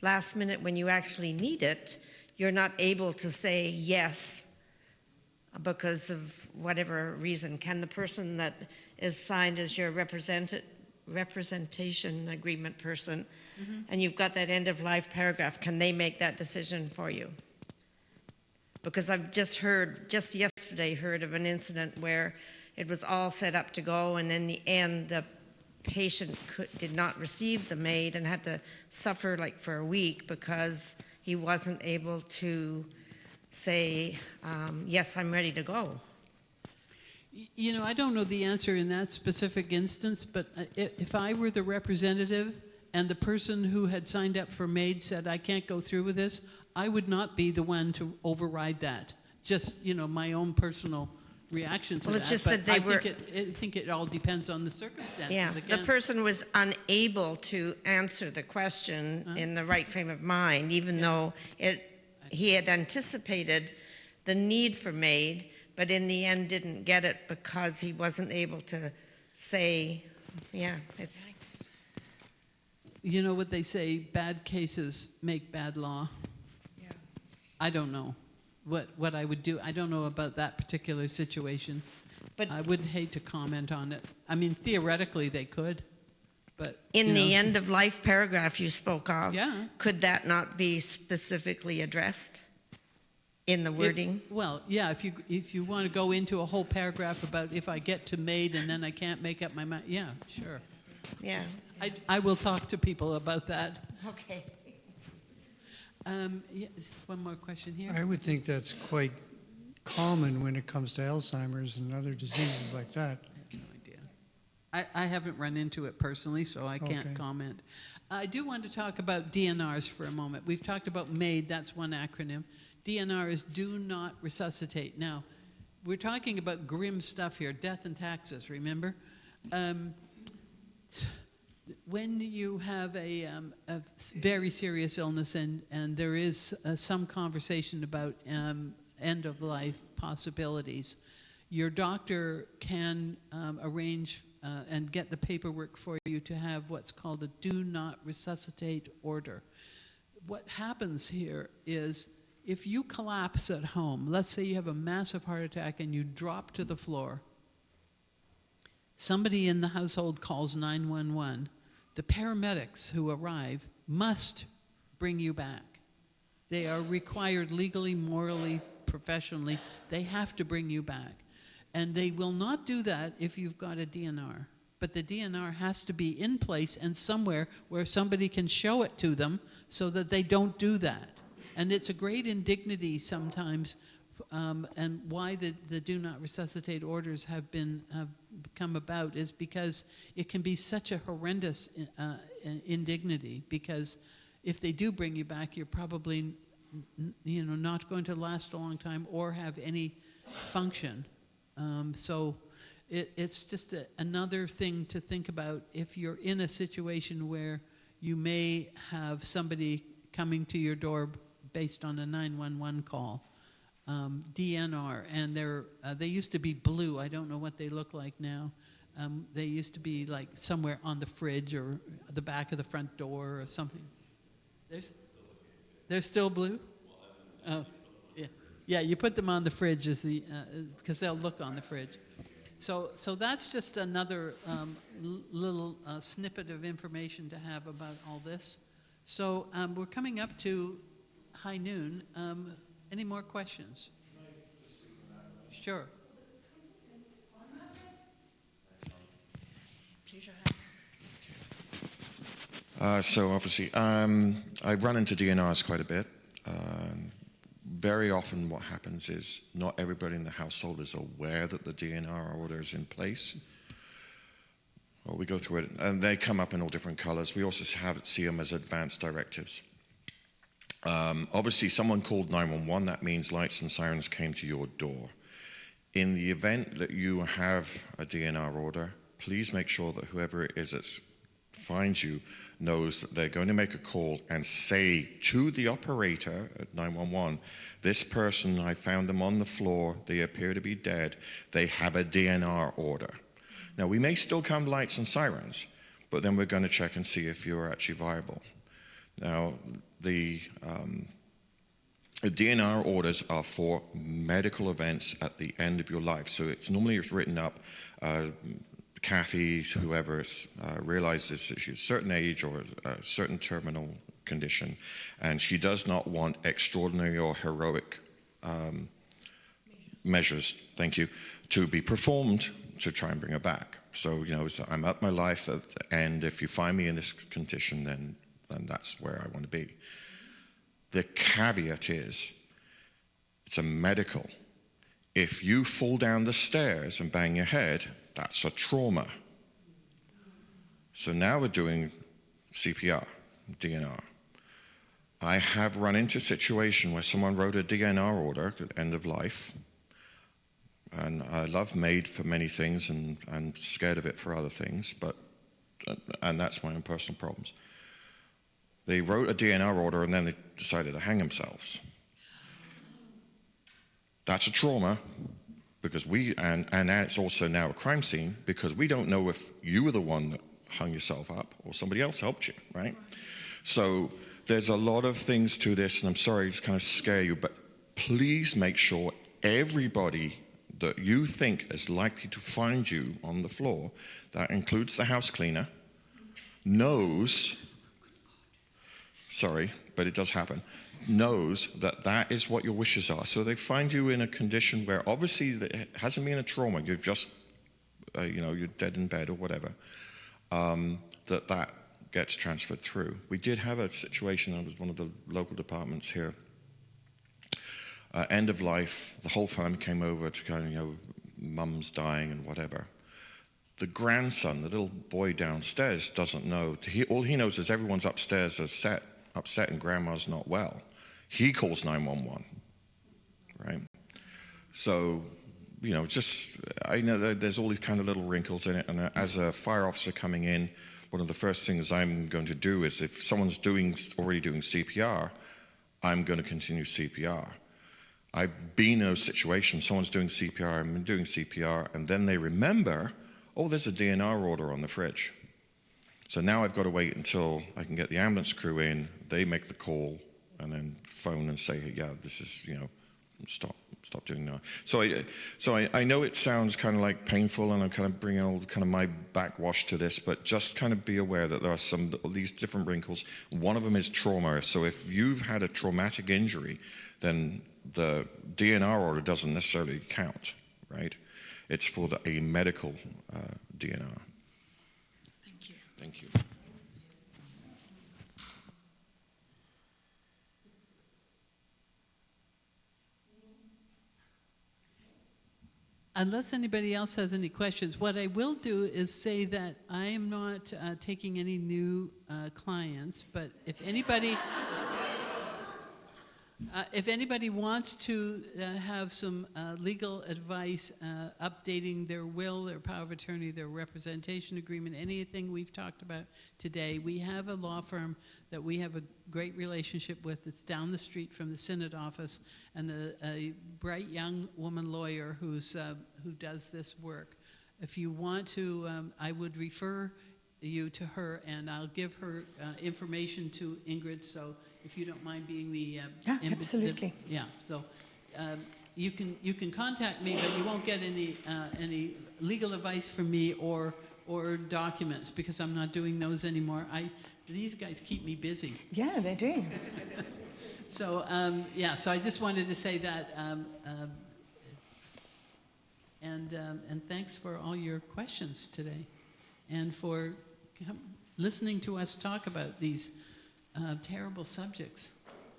last minute when you actually need it, you're not able to say yes because of whatever reason, can the person that is signed as your representation agreement person, and you've got that end of life paragraph, can they make that decision for you? Because I've just yesterday heard of an incident where it was all set up to go, and in the end the patient did not receive the MAID and had to suffer like for a week because he wasn't able to say, yes, I'm ready to go. You know, I don't know the answer in that specific instance, but if I were the representative and the person who had signed up for MAID said, I can't go through with this, I would not be the one to override that. Just, you know, my own personal reaction to well, that. It's just but that I think it all depends on the circumstances. Yeah, Again, the person was unable to answer the question in the right frame of mind, even though he had anticipated the need for MAID, but in the end didn't get it because he wasn't able to say, yeah, it's... You know what they say, bad cases make bad law. Yeah. I don't know what I would do. I don't know about that particular situation. But I would hate to comment on it. I mean, theoretically they could, but... In the end of life paragraph you spoke of, Yeah. could that not be specifically addressed in the wording? Well, yeah, if you want to go into a whole paragraph about if I get to MAID and then I can't make up my mind, yeah, sure. Yeah. I will talk to people about that. Okay. Yeah, one more question here. I would think that's quite common when it comes to Alzheimer's and other diseases like that. I have no idea. I haven't run into it personally, so I can't comment. I do want to talk about DNRs for a moment. We've talked about MAID, that's one acronym. DNR is do not resuscitate. Now, we're talking about grim stuff here, death and taxes, remember? When you have a very serious illness and there is some conversation about end-of-life possibilities, your doctor can arrange and get the paperwork for you to have what's called a do not resuscitate order. What happens here is if you collapse at home, let's say you have a massive heart attack and you drop to the floor, somebody in the household calls 911. The paramedics who arrive must bring you back. They are required legally, morally, professionally. They have to bring you back. And they will not do that if you've got a DNR. But the DNR has to be in place and somewhere where somebody can show it to them so that they don't do that. And it's a great indignity sometimes, and why the do not resuscitate orders have come about is because it can be such a horrendous indignity, because if they do bring you back, you're probably not going to last a long time or have any function. So it's just another thing to think about if you're in a situation where you may have somebody coming to your door based on a 911 call. DNR, and they used to be blue. I don't know what they look like now. They used to be like somewhere on the fridge or the back of the front door or something. They're still blue? Oh, yeah. Yeah, you put them on the fridge because they'll look on the fridge. So that's just another little snippet of information to have about all this. So we're coming up to high noon. Any more questions? Sure. So obviously, I run into DNRs quite a bit. Very often what happens is not everybody in the household is aware that the DNR order is in place. Well, we go through it, and they come up in all different colors. We also see them as advanced directives. Obviously, someone called 911, that means lights and sirens came to your door. In the event that you have a DNR order, please make sure that whoever it is that finds you knows that they're going to make a call and say to the operator at 911, this person, I found them on the floor, they appear to be dead, they have a DNR order. Now, we may still come lights and sirens, but then we're going to check and see if you're actually viable. Now, the DNR orders are for medical events at the end of your life. So it's normally written up, Kathy, whoever realizes that she's a certain age or a certain terminal condition, and she does not want extraordinary or heroic measures, thank you, to be performed to try and bring her back. So, so I'm at my life at the end. If you find me in this condition, then that's where I want to be. The caveat is, it's a medical. If you fall down the stairs and bang your head, that's a trauma. So now we're doing CPR, DNR. I have run into a situation where someone wrote a DNR order at end of life, and I love MAID for many things and I'm scared of it for other things, and that's my own personal problems. They wrote a DNR order and then they decided to hang themselves. That's a trauma, because and it's also now a crime scene, because we don't know if you were the one that hung yourself up or somebody else helped you, right? So there's a lot of things to this, and I'm sorry to kind of scare you, but please make sure everybody that you think is likely to find you on the floor, that includes the house cleaner, knows, sorry, but it does happen, knows that that is what your wishes are. So they find you in a condition where obviously it hasn't been a trauma, you've just, you're dead in bed or whatever, that gets transferred through. We did have a situation, that was one of the local departments here, end of life, the whole family came over to kind of, mum's dying and whatever. The grandson, the little boy downstairs, doesn't know. All he knows is everyone's upstairs upset and grandma's not well. He calls 911, right? So, I know that there's all these kind of little wrinkles in it, and as a fire officer coming in, one of the first things I'm going to do is, if someone's already doing CPR, I'm going to continue CPR. I've been in a situation, someone's doing CPR, I'm doing CPR, and then they remember, oh, there's a DNR order on the fridge. So now I've got to wait until I can get the ambulance crew in, they make the call, and then phone and say, yeah, this is, stop doing that. So I know it sounds kind of like painful, and I'm kind of bringing all kind of my backwash to this, but just kind of be aware that there are some of these different wrinkles. One of them is trauma. So if you've had a traumatic injury, then the DNR order doesn't necessarily count, right? It's for a medical DNR. Thank you. Thank you. Unless anybody else has any questions, what I will do is say that I am not taking any new clients, but if anybody wants to have some legal advice, updating their will, their power of attorney, their representation agreement, anything we've talked about today, we have a law firm that we have a great relationship with. It's down the street from the Synod office, and a bright young woman lawyer who does this work. If you want to, I would refer you to her, and I'll give her information to Ingrid. So if you don't mind being the Yeah, absolutely. So you can contact me, but you won't get any legal advice from me or documents, because I'm not doing those anymore. These guys keep me busy. Yeah, they do. So so I just wanted to say that, and thanks for all your questions today, and for listening to us talk about these terrible subjects.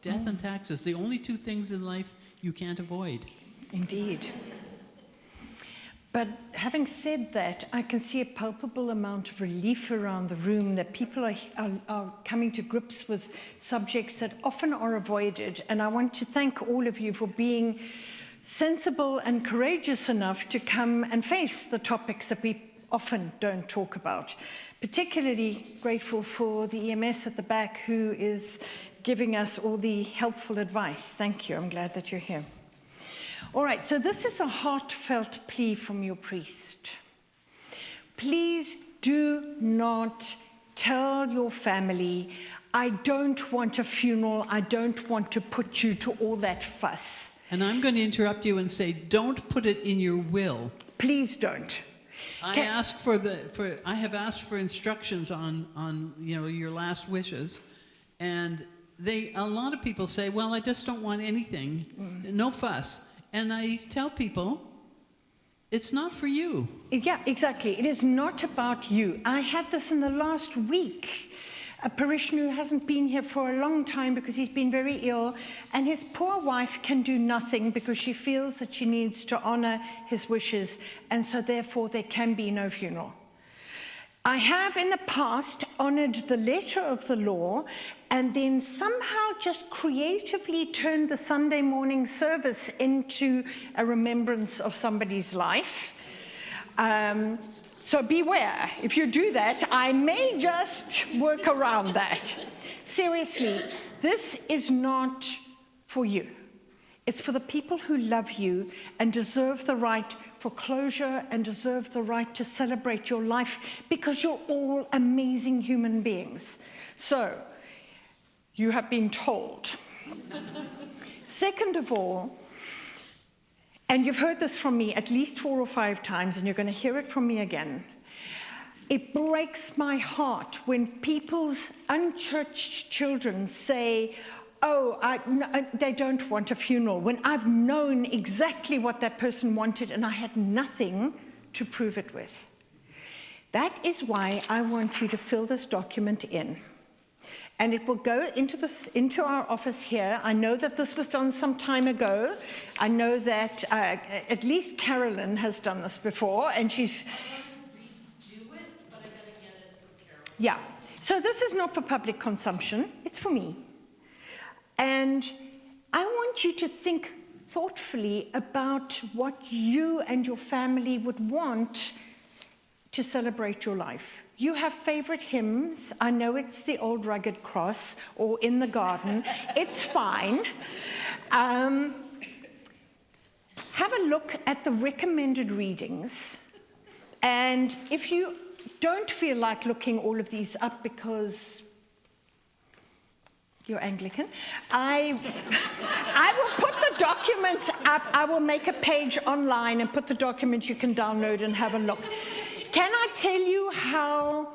Death and taxes, the only two things in life you can't avoid. Indeed. But having said that, I can see a palpable amount of relief around the room, that people are coming to grips with subjects that often are avoided. And I want to thank all of you for being sensible and courageous enough to come and face the topics that we often don't talk about. Particularly grateful for the EMS at the back, who is giving us all the helpful advice. Thank you. I'm glad that you're here. All right, so this is a heartfelt plea from your priest. Please do not tell your family, I don't want a funeral, I don't want to put you to all that fuss. And I'm going to interrupt you and say, don't put it in your will. Please don't. I have asked for instructions on your last wishes, and a lot of people say, well, I just don't want anything, no fuss. And I tell people, it's not for you. Yeah, exactly. It is not about you. I had this in the last week. A parishioner who hasn't been here for a long time because he's been very ill, and his poor wife can do nothing because she feels that she needs to honor his wishes, and so therefore there can be no funeral. I have in the past honored the letter of the law and then somehow just creatively turned the Sunday morning service into a remembrance of somebody's life. So beware, if you do that, I may just work around that. Seriously, this is not for you. It's for the people who love you and deserve the right for closure and deserve the right to celebrate your life, because you're all amazing human beings. So, you have been told. Second of all, and you've heard this from me at least 4 or 5 times, and you're going to hear it from me again. It breaks my heart when people's unchurched children say, oh, they don't want a funeral, when I've known exactly what that person wanted and I had nothing to prove it with. That is why I want you to fill this document in. And it will go into our office here. I know that this was done some time ago. I know that at least Carolyn has done this before, and she's... Yeah. So this is not for public consumption. It's for me. And I want you to think thoughtfully about what you and your family would want to celebrate your life. You have favorite hymns. I know it's the Old Rugged Cross or In the Garden. It's fine. Have a look at the recommended readings. And if you don't feel like looking all of these up because you're Anglican, I will put the document up. I will make a page online and put the document you can download and have a look. Can I tell you how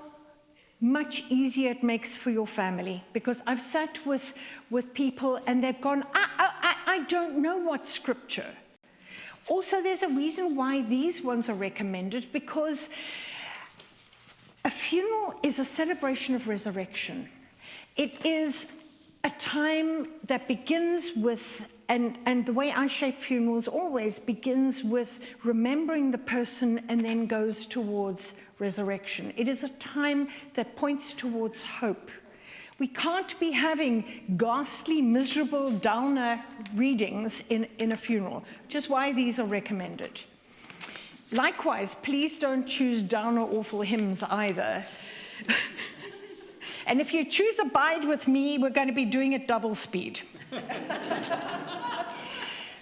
much easier it makes for your family? Because I've sat with people and they've gone, I don't know what scripture. Also, there's a reason why these ones are recommended, because a funeral is a celebration of resurrection. It is a time that begins with, and the way I shape funerals always begins with remembering the person and then goes towards resurrection. It is a time that points towards hope. We can't be having ghastly, miserable, downer readings in a funeral, which is why these are recommended. Likewise, please don't choose downer, awful hymns either. And if you choose Abide With Me, we're going to be doing it double speed.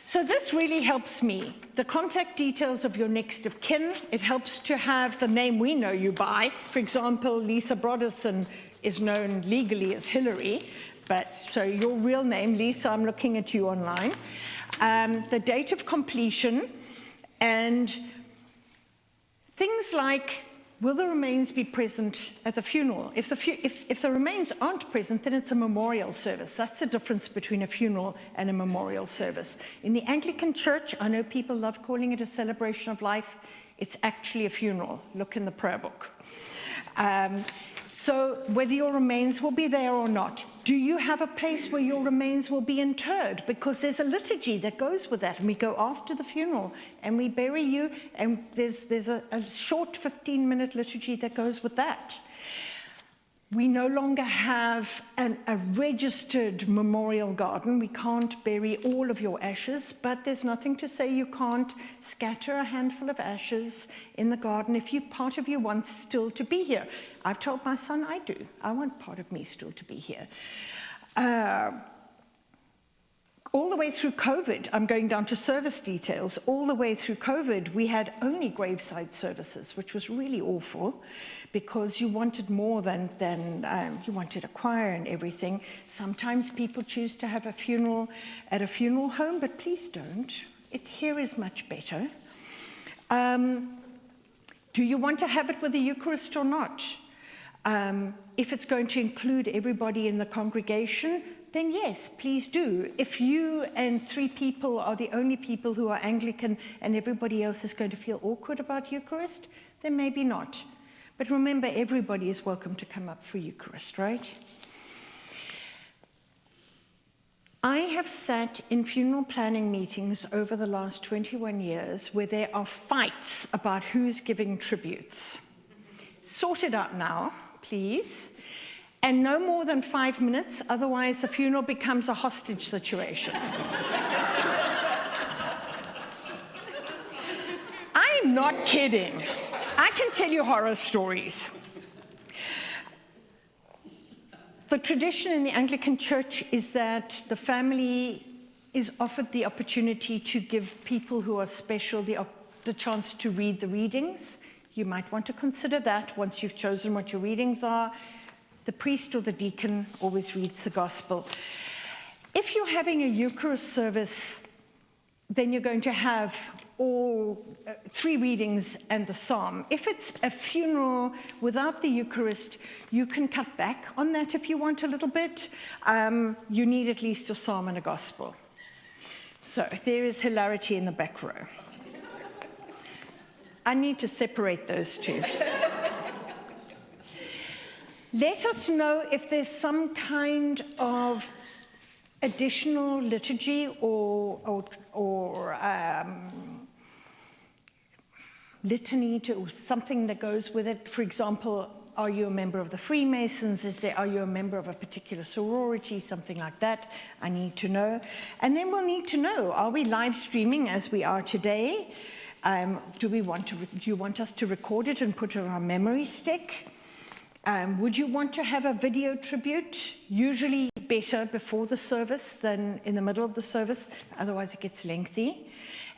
So this really helps me. The contact details of your next of kin. It helps to have the name we know you by. For example, Lisa Broderson is known legally as Hillary, but so your real name, Lisa, I'm looking at you online. The date of completion, and things like, will the remains be present at the funeral? If the remains aren't present, then it's a memorial service. That's the difference between a funeral and a memorial service. In the Anglican Church, I know people love calling it a celebration of life. It's actually a funeral. Look in the prayer book. So whether your remains will be there or not, do you have a place where your remains will be interred? Because there's a liturgy that goes with that, and we go after the funeral, and we bury you, and there's a short 15-minute liturgy that goes with that. We no longer have a registered memorial garden. We can't bury all of your ashes, but there's nothing to say you can't scatter a handful of ashes in the garden if part of you wants still to be here. I've told my son I do. I want part of me still to be here. All the way through COVID, I'm going down to service details, all the way through COVID, we had only graveside services, which was really awful because you wanted more than you wanted a choir and everything. Sometimes people choose to have a funeral at a funeral home, but please don't. Here is much better. Do you want to have it with the Eucharist or not? If it's going to include everybody in the congregation, then yes, please do. If you and 3 people are the only people who are Anglican and everybody else is going to feel awkward about Eucharist, then maybe not. But remember, everybody is welcome to come up for Eucharist, right? I have sat in funeral planning meetings over the last 21 years where there are fights about who's giving tributes. Sort it out now, please. And no more than 5 minutes, otherwise the funeral becomes a hostage situation. I'm not kidding. I can tell you horror stories. The tradition in the Anglican Church is that the family is offered the opportunity to give people who are special the chance to read the readings. You might want to consider that once you've chosen what your readings are. The priest or the deacon always reads the gospel. If you're having a Eucharist service, then you're going to have all 3 readings and the psalm. If it's a funeral without the Eucharist, you can cut back on that if you want a little bit. You need at least a psalm and a gospel. So there is hilarity in the back row. I need to separate those two. Let us know if there's some kind of additional liturgy or litany or something that goes with it. For example, are you a member of the Freemasons? Are you a member of a particular sorority? Something like that. I need to know. And then we'll need to know, are we live streaming as we are today? Do you want us to record it and put it on our memory stick? Would you want to have a video tribute? Usually better before the service than in the middle of the service, otherwise it gets lengthy.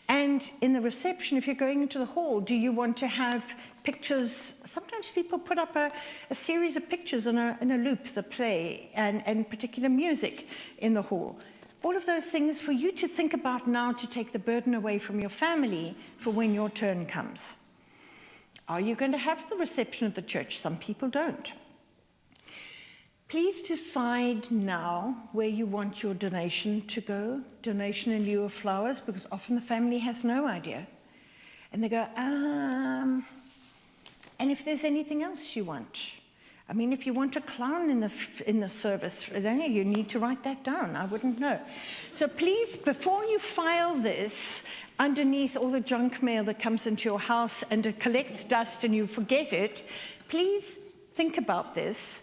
And in the reception, if you're going into the hall, do you want to have pictures? Sometimes people put up a series of pictures in a loop that play and particular music in the hall. All of those things for you to think about now to take the burden away from your family for when your turn comes. Are you going to have the reception at the church? Some people don't. Please decide now where you want your donation to go. Donation in lieu of flowers, because often the family has no idea. And they go, and if there's anything else you want. I mean, if you want a clown in the service, you need to write that down. I wouldn't know. So please, before you file this, underneath all the junk mail that comes into your house and it collects dust and you forget it, please think about this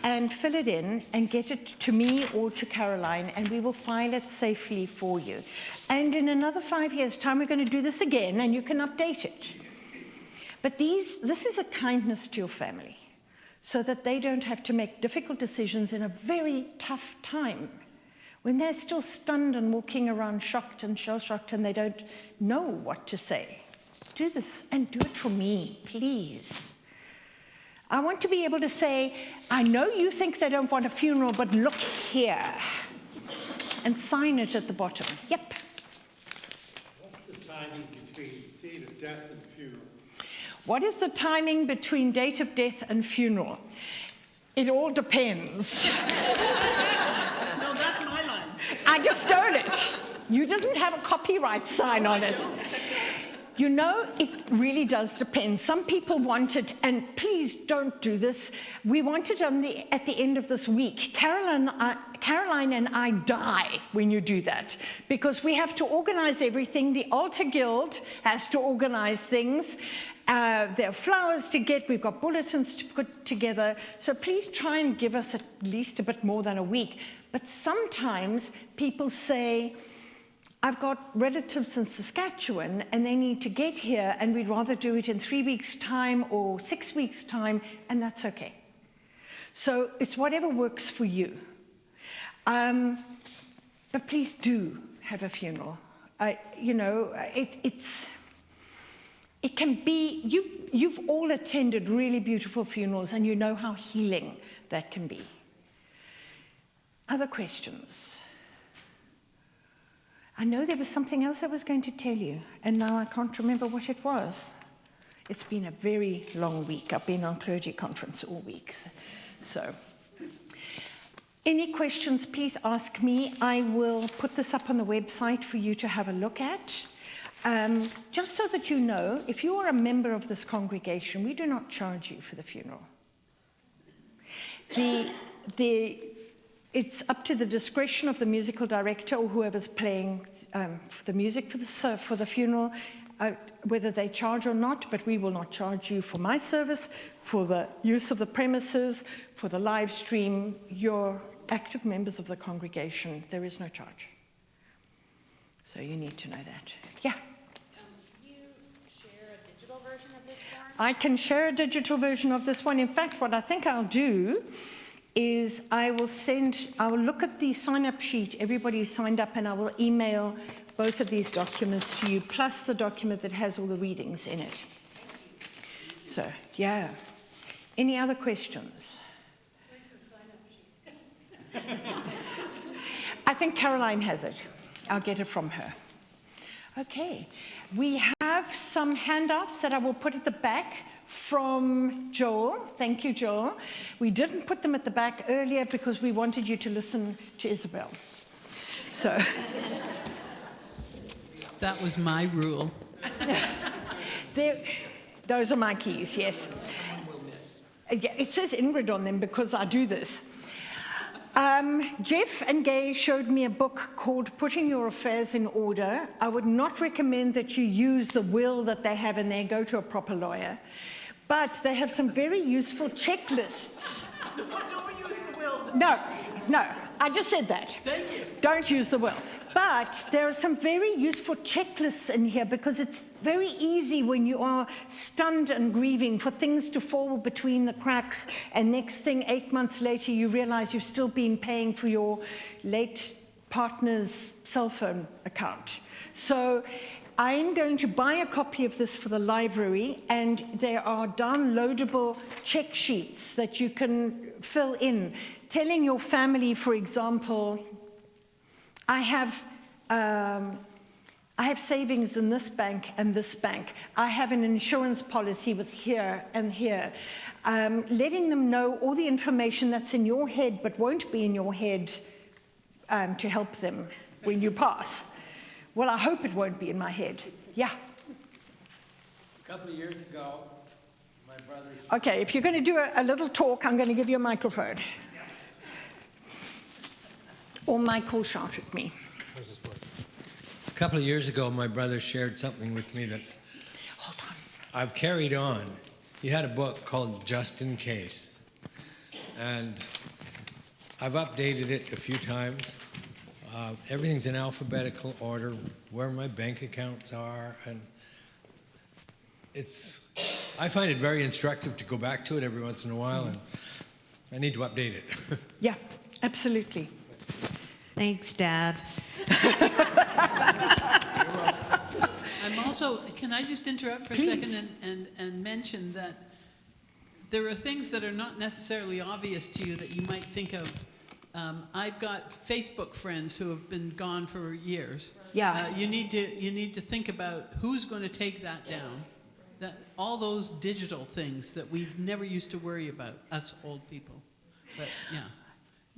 and fill it in and get it to me or to Caroline, and we will file it safely for you. And in another 5 years' time, we're going to do this again and you can update it. But this is a kindness to your family, so that they don't have to make difficult decisions in a very tough time when they're still stunned and walking around shocked and shell-shocked and they don't know what to say. Do this and do it for me, please. I want to be able to say, I know you think they don't want a funeral, but look here. And sign it at the bottom. Yep. What's the timing between date of death and funeral? What is the timing between date of death and funeral? It all depends. No, that's my line. I just stole it. You didn't have a copyright sign on it. You know, it really does depend. Some people want it, and please don't do this. We want it at the end of this week. Caroline and I die when you do that, because we have to organize everything. The Altar Guild has to organize things. There are flowers to get. We've got bulletins to put together. So please try and give us at least a bit more than a week. But sometimes people say, I've got relatives in Saskatchewan and they need to get here and we'd rather do it in 3 weeks' time or 6 weeks' time, and that's okay. So it's whatever works for you. But please do have a funeral. You know, it can be, you've all attended really beautiful funerals and you know how healing that can be. Other questions? I know there was something else I was going to tell you, and now I can't remember what it was. It's been a very long week. I've been on clergy conference all week. So, any questions, please ask me. I will put this up on the website for you to have a look at. Just so that you know, if you are a member of this congregation, we do not charge you for the funeral. It's up to the discretion of the musical director or whoever's playing the music for the funeral, whether they charge or not, but we will not charge you for my service, for the use of the premises, for the live stream. You're active members of the congregation. There is no charge. So you need to know that. Yeah? Can you share a digital version of this form? I can share a digital version of this one. In fact, what I think I'll do is I will look at the sign-up sheet, everybody who's signed up, and I will email both of these documents to you, plus the document that has all the readings in it. So, yeah. Any other questions? I think Caroline has it. I'll get it from her. Okay. We have some handouts that I will put at the back from Joel. Thank you, Joel. We didn't put them at the back earlier because we wanted you to listen to Isabel. So that was my rule. Those are my keys, yes. It says Ingrid on them because I do this. Jeff and Gay showed me a book called Putting Your Affairs in Order. I would not recommend that you use the will that they have in there. Go to a proper lawyer. But they have some very useful checklists. Don't use the will. No, I just said that. Thank you. Don't use the will. But there are some very useful checklists in here because it's very easy when you are stunned and grieving for things to fall between the cracks, and next thing, 8 months later, you realize you've still been paying for your late partner's cell phone account. So I'm going to buy a copy of this for the library, and there are downloadable check sheets that you can fill in, telling your family, for example, I have savings in this bank and this bank. I have an insurance policy with here and here. Letting them know all the information that's in your head but won't be in your head to help them when you pass. Well, I hope it won't be in my head. Yeah? A couple of years ago, my brother... Okay, if you're going to do a little talk, I'm going to give you a microphone. Or Michael shout at me. A couple of years ago, my brother shared something with me that I've carried on. He had a book called Just in Case. And I've updated it a few times. Everything's in alphabetical order, where my bank accounts are, and I find it very instructive to go back to it every once in a while, and I need to update it. Yeah, absolutely. Thanks, Dad. I'm also, can I just interrupt for a Please. second and mention that there are things that are not necessarily obvious to you that you might think of. I've got Facebook friends who have been gone for years. Yeah. You need to think about who's going to take that down. That all those digital things that we never used to worry about, us old people. But yeah.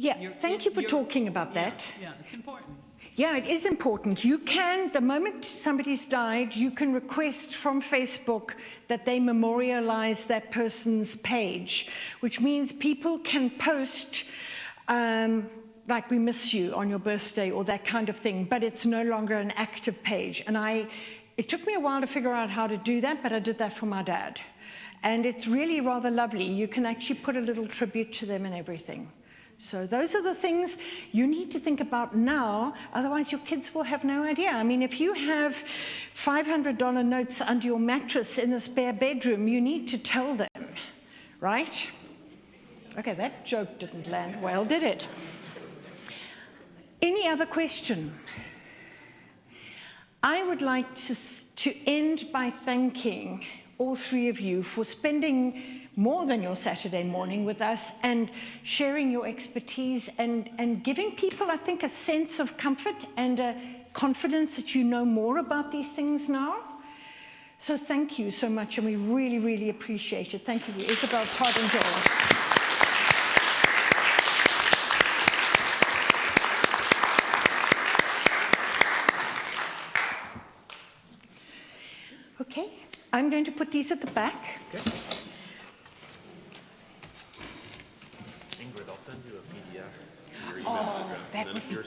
Yeah, thank you for talking about yeah, that. Yeah, it's important. Yeah, it is important. You can, the moment somebody's died, you can request from Facebook that they memorialize that person's page, which means people can post, like, we miss you on your birthday or that kind of thing, but it's no longer an active page. And it took me a while to figure out how to do that, but I did that for my dad. And it's really rather lovely. You can actually put a little tribute to them and everything. So those are the things you need to think about now, otherwise your kids will have no idea. I mean, if you have $500 notes under your mattress in a spare bedroom, you need to tell them, right? Okay, that joke didn't land well, did it? Any other question? I would like to end by thanking all three of you for spending more than your Saturday morning with us and sharing your expertise and giving people, I think, a sense of comfort and a confidence that you know more about these things now. So thank you so much, and we really, really appreciate it. Thank you, Isabel, Todd, and Joel. Okay, I'm going to put these at the back. Okay. Ingrid, I'll send you a PDF to your email address. that And then would if be you're